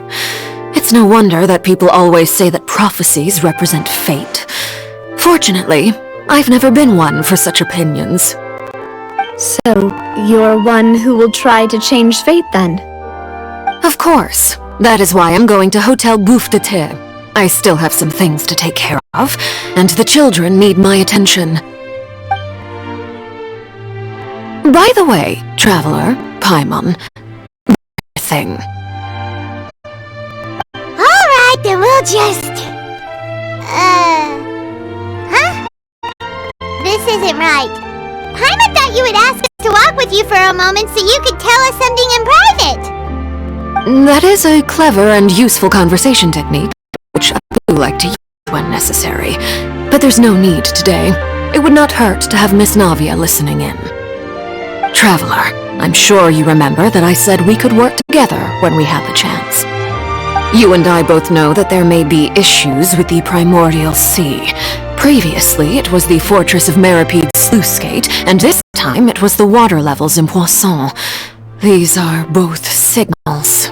It's no wonder that people always say that prophecies represent fate. Fortunately, I've never been one for such opinions. So, you're one who will try to change fate, then? Of course. That is why I'm going to Hotel Bouffe de Thé. I still have some things to take care of, and the children need my attention. By the way, Traveler, Paimon, thing. Alright, then we'll just... Huh? This isn't right. Paimon thought you would ask us to walk with you for a moment so you could tell us something in private. That is a clever and useful conversation technique, which I do like to use when necessary. But there's no need today. It would not hurt to have Miss Navia listening in. Traveler, I'm sure you remember that I said we could work together when we had the chance. You and I both know that there may be issues with the Primordial Sea. Previously, it was the fortress of Meripede's sluice gate, and this time it was the water levels in Poisson. These are both signals.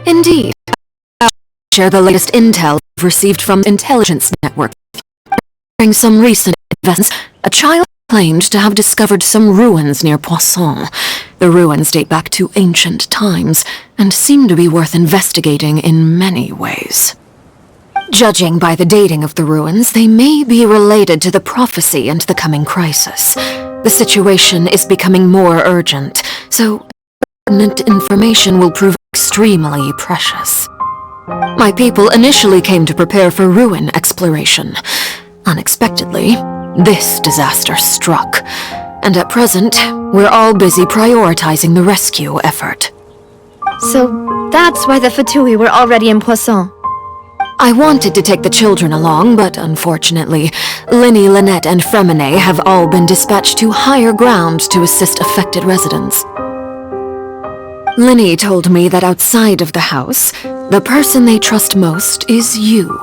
Indeed. I'll share the latest intel I've received from the Intelligence Network. During some recent events, a child claimed to have discovered some ruins near Poisson. The ruins date back to ancient times, and seem to be worth investigating in many ways. Judging by the dating of the ruins, they may be related to the prophecy and the coming crisis. The situation is becoming more urgent, so pertinent information will prove extremely precious. My people initially came to prepare for ruin exploration. Unexpectedly, this disaster struck, and at present, we're all busy prioritizing the rescue effort. So that's why the Fatui were already in Poisson. I wanted to take the children along, but unfortunately, Linny, Lynette, and Fremine have all been dispatched to higher ground to assist affected residents. Linny told me that outside of the house, the person they trust most is you.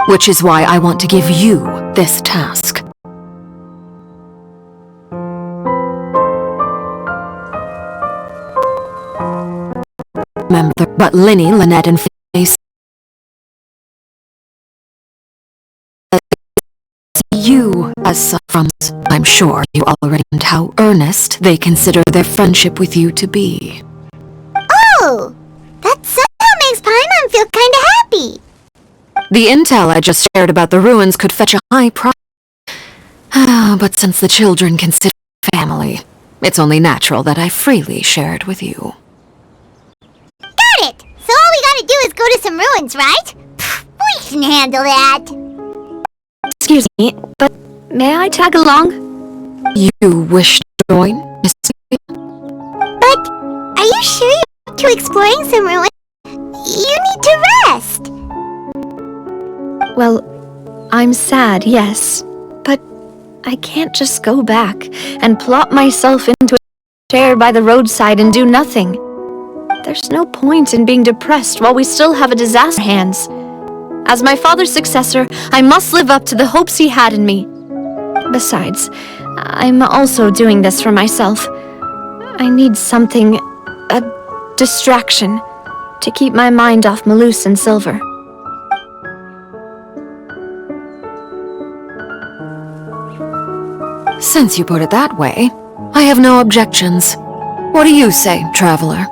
Which is why I want to give you this task. Remember, but Linny, Lynette, and Fremine you as from. I'm sure you already know how earnest they consider their friendship with you to be. Oh! That somehow makes Paimon feel kinda happy. The intel I just shared about the ruins could fetch a high price. But since the children consider family, it's only natural that I freely share it with you. Got it! So all we gotta do is go to some ruins, right? We can handle that. Excuse me, but may I tag along? You wish to join, Miss? But are you sure you're up to exploring some ruins? You need to rest. Well, I'm sad, yes, but I can't just go back and plop myself into a chair by the roadside and do nothing. There's no point in being depressed while we still have a disaster on hands. As my father's successor, I must live up to the hopes he had in me. Besides, I'm also doing this for myself. I need something, a distraction, to keep my mind off Malus and Silver. Since you put it that way, I have no objections. What do you say, Traveler?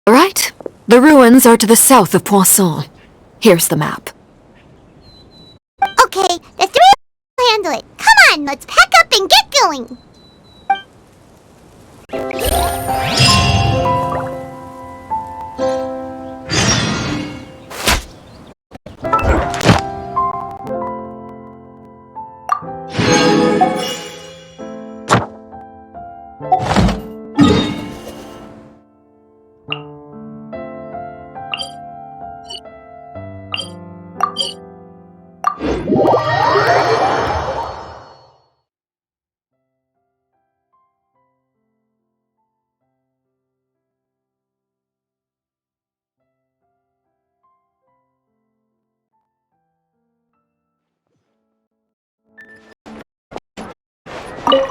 All right. The ruins are to the south of Poisson. Here's the map. Okay, the three of us will handle it. Come on, let's pack up and get going.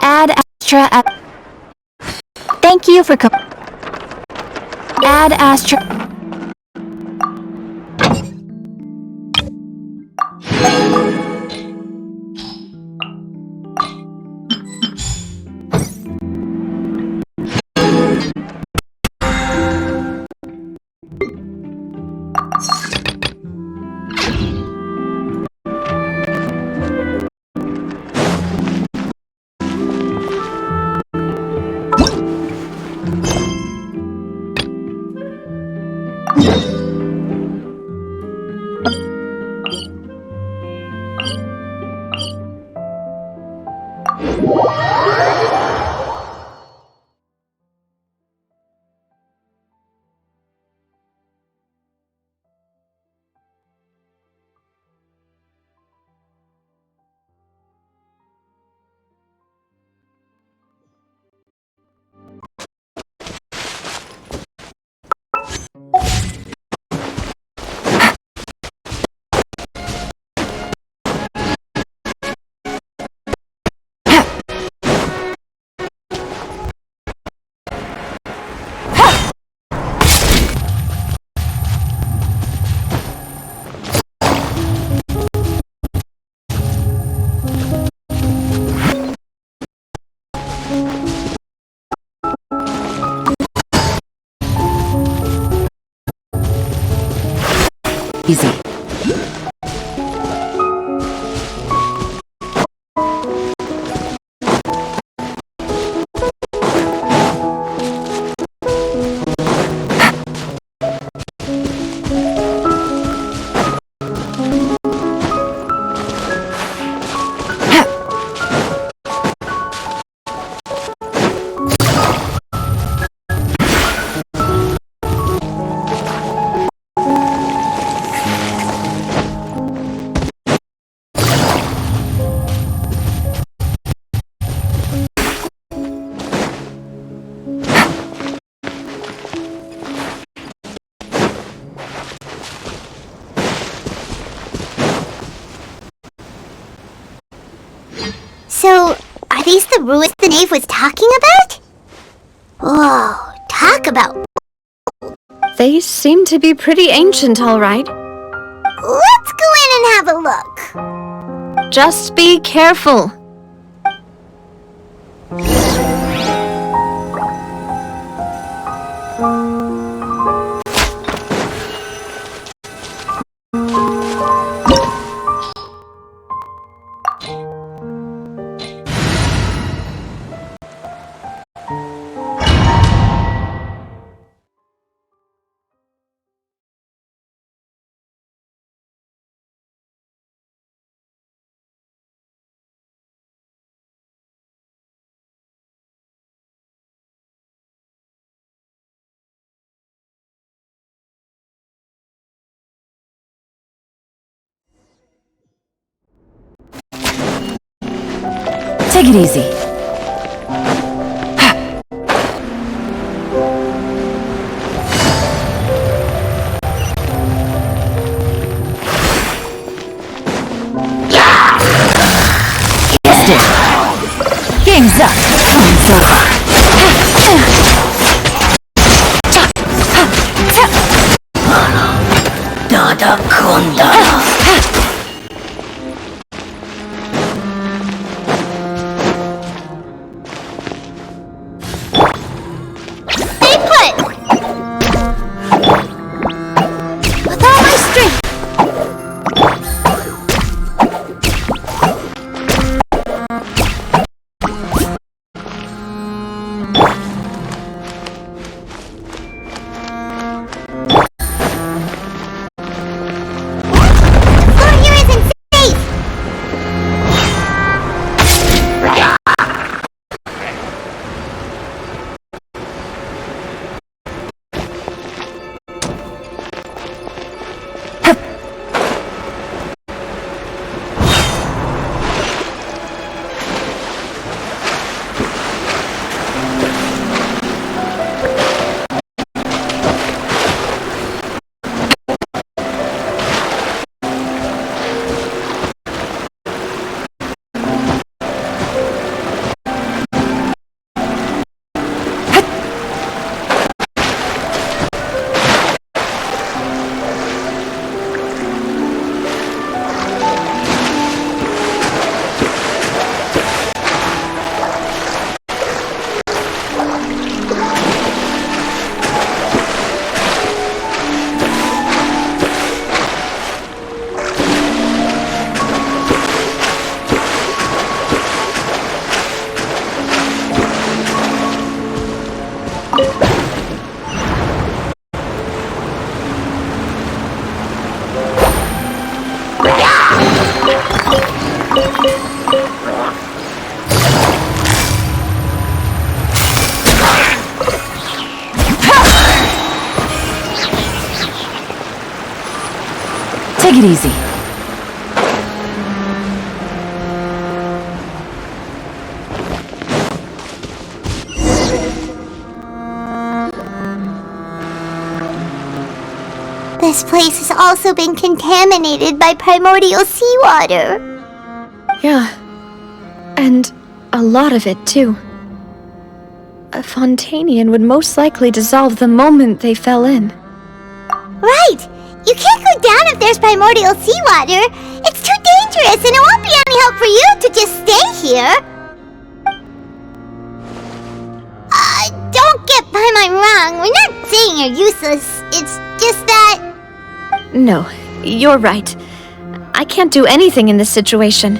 Add extra. Thank you for Ad Astra... Easy. So, are these the ruins the knave was talking about? Whoa, talk about... They seem to be pretty ancient, all right. Let's go in and have a look. Just be careful. Take it easy. Game's up. Time's over. Dada Konda. Stay put! With all my strength! Take it easy. This place has also been contaminated by primordial seawater. Yeah. And a lot of it, too. A Fontanian would most likely dissolve the moment they fell in. Right! You can't go down if there's primordial seawater. It's too dangerous, and it won't be any help for you to just stay here. Don't get Paimon wrong. We're not saying you're useless. It's just that... No, you're right. I can't do anything in this situation.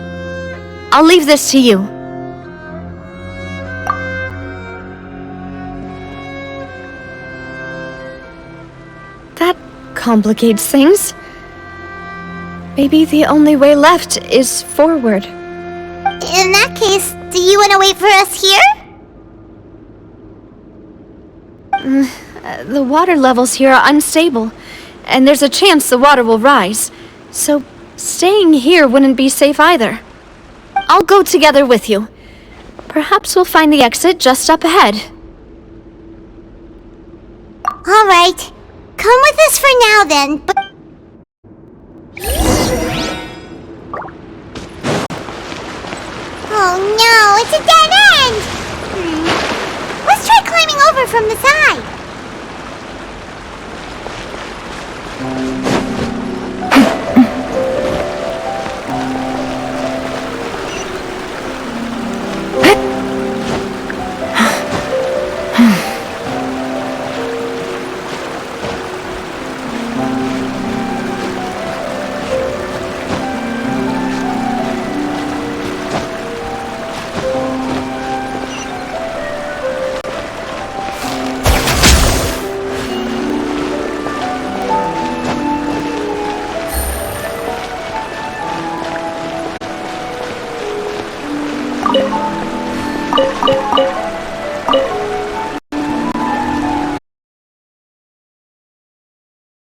I'll leave this to you. That complicates things. Maybe the only way left is forward. In that case, do you want to wait for us here? The water levels here are unstable, and there's a chance the water will rise. So, staying here wouldn't be safe either. I'll go together with you. Perhaps we'll find the exit just up ahead. All right. Come with us for now, then, but... Oh no, it's a dead end! Let's try climbing over from the side.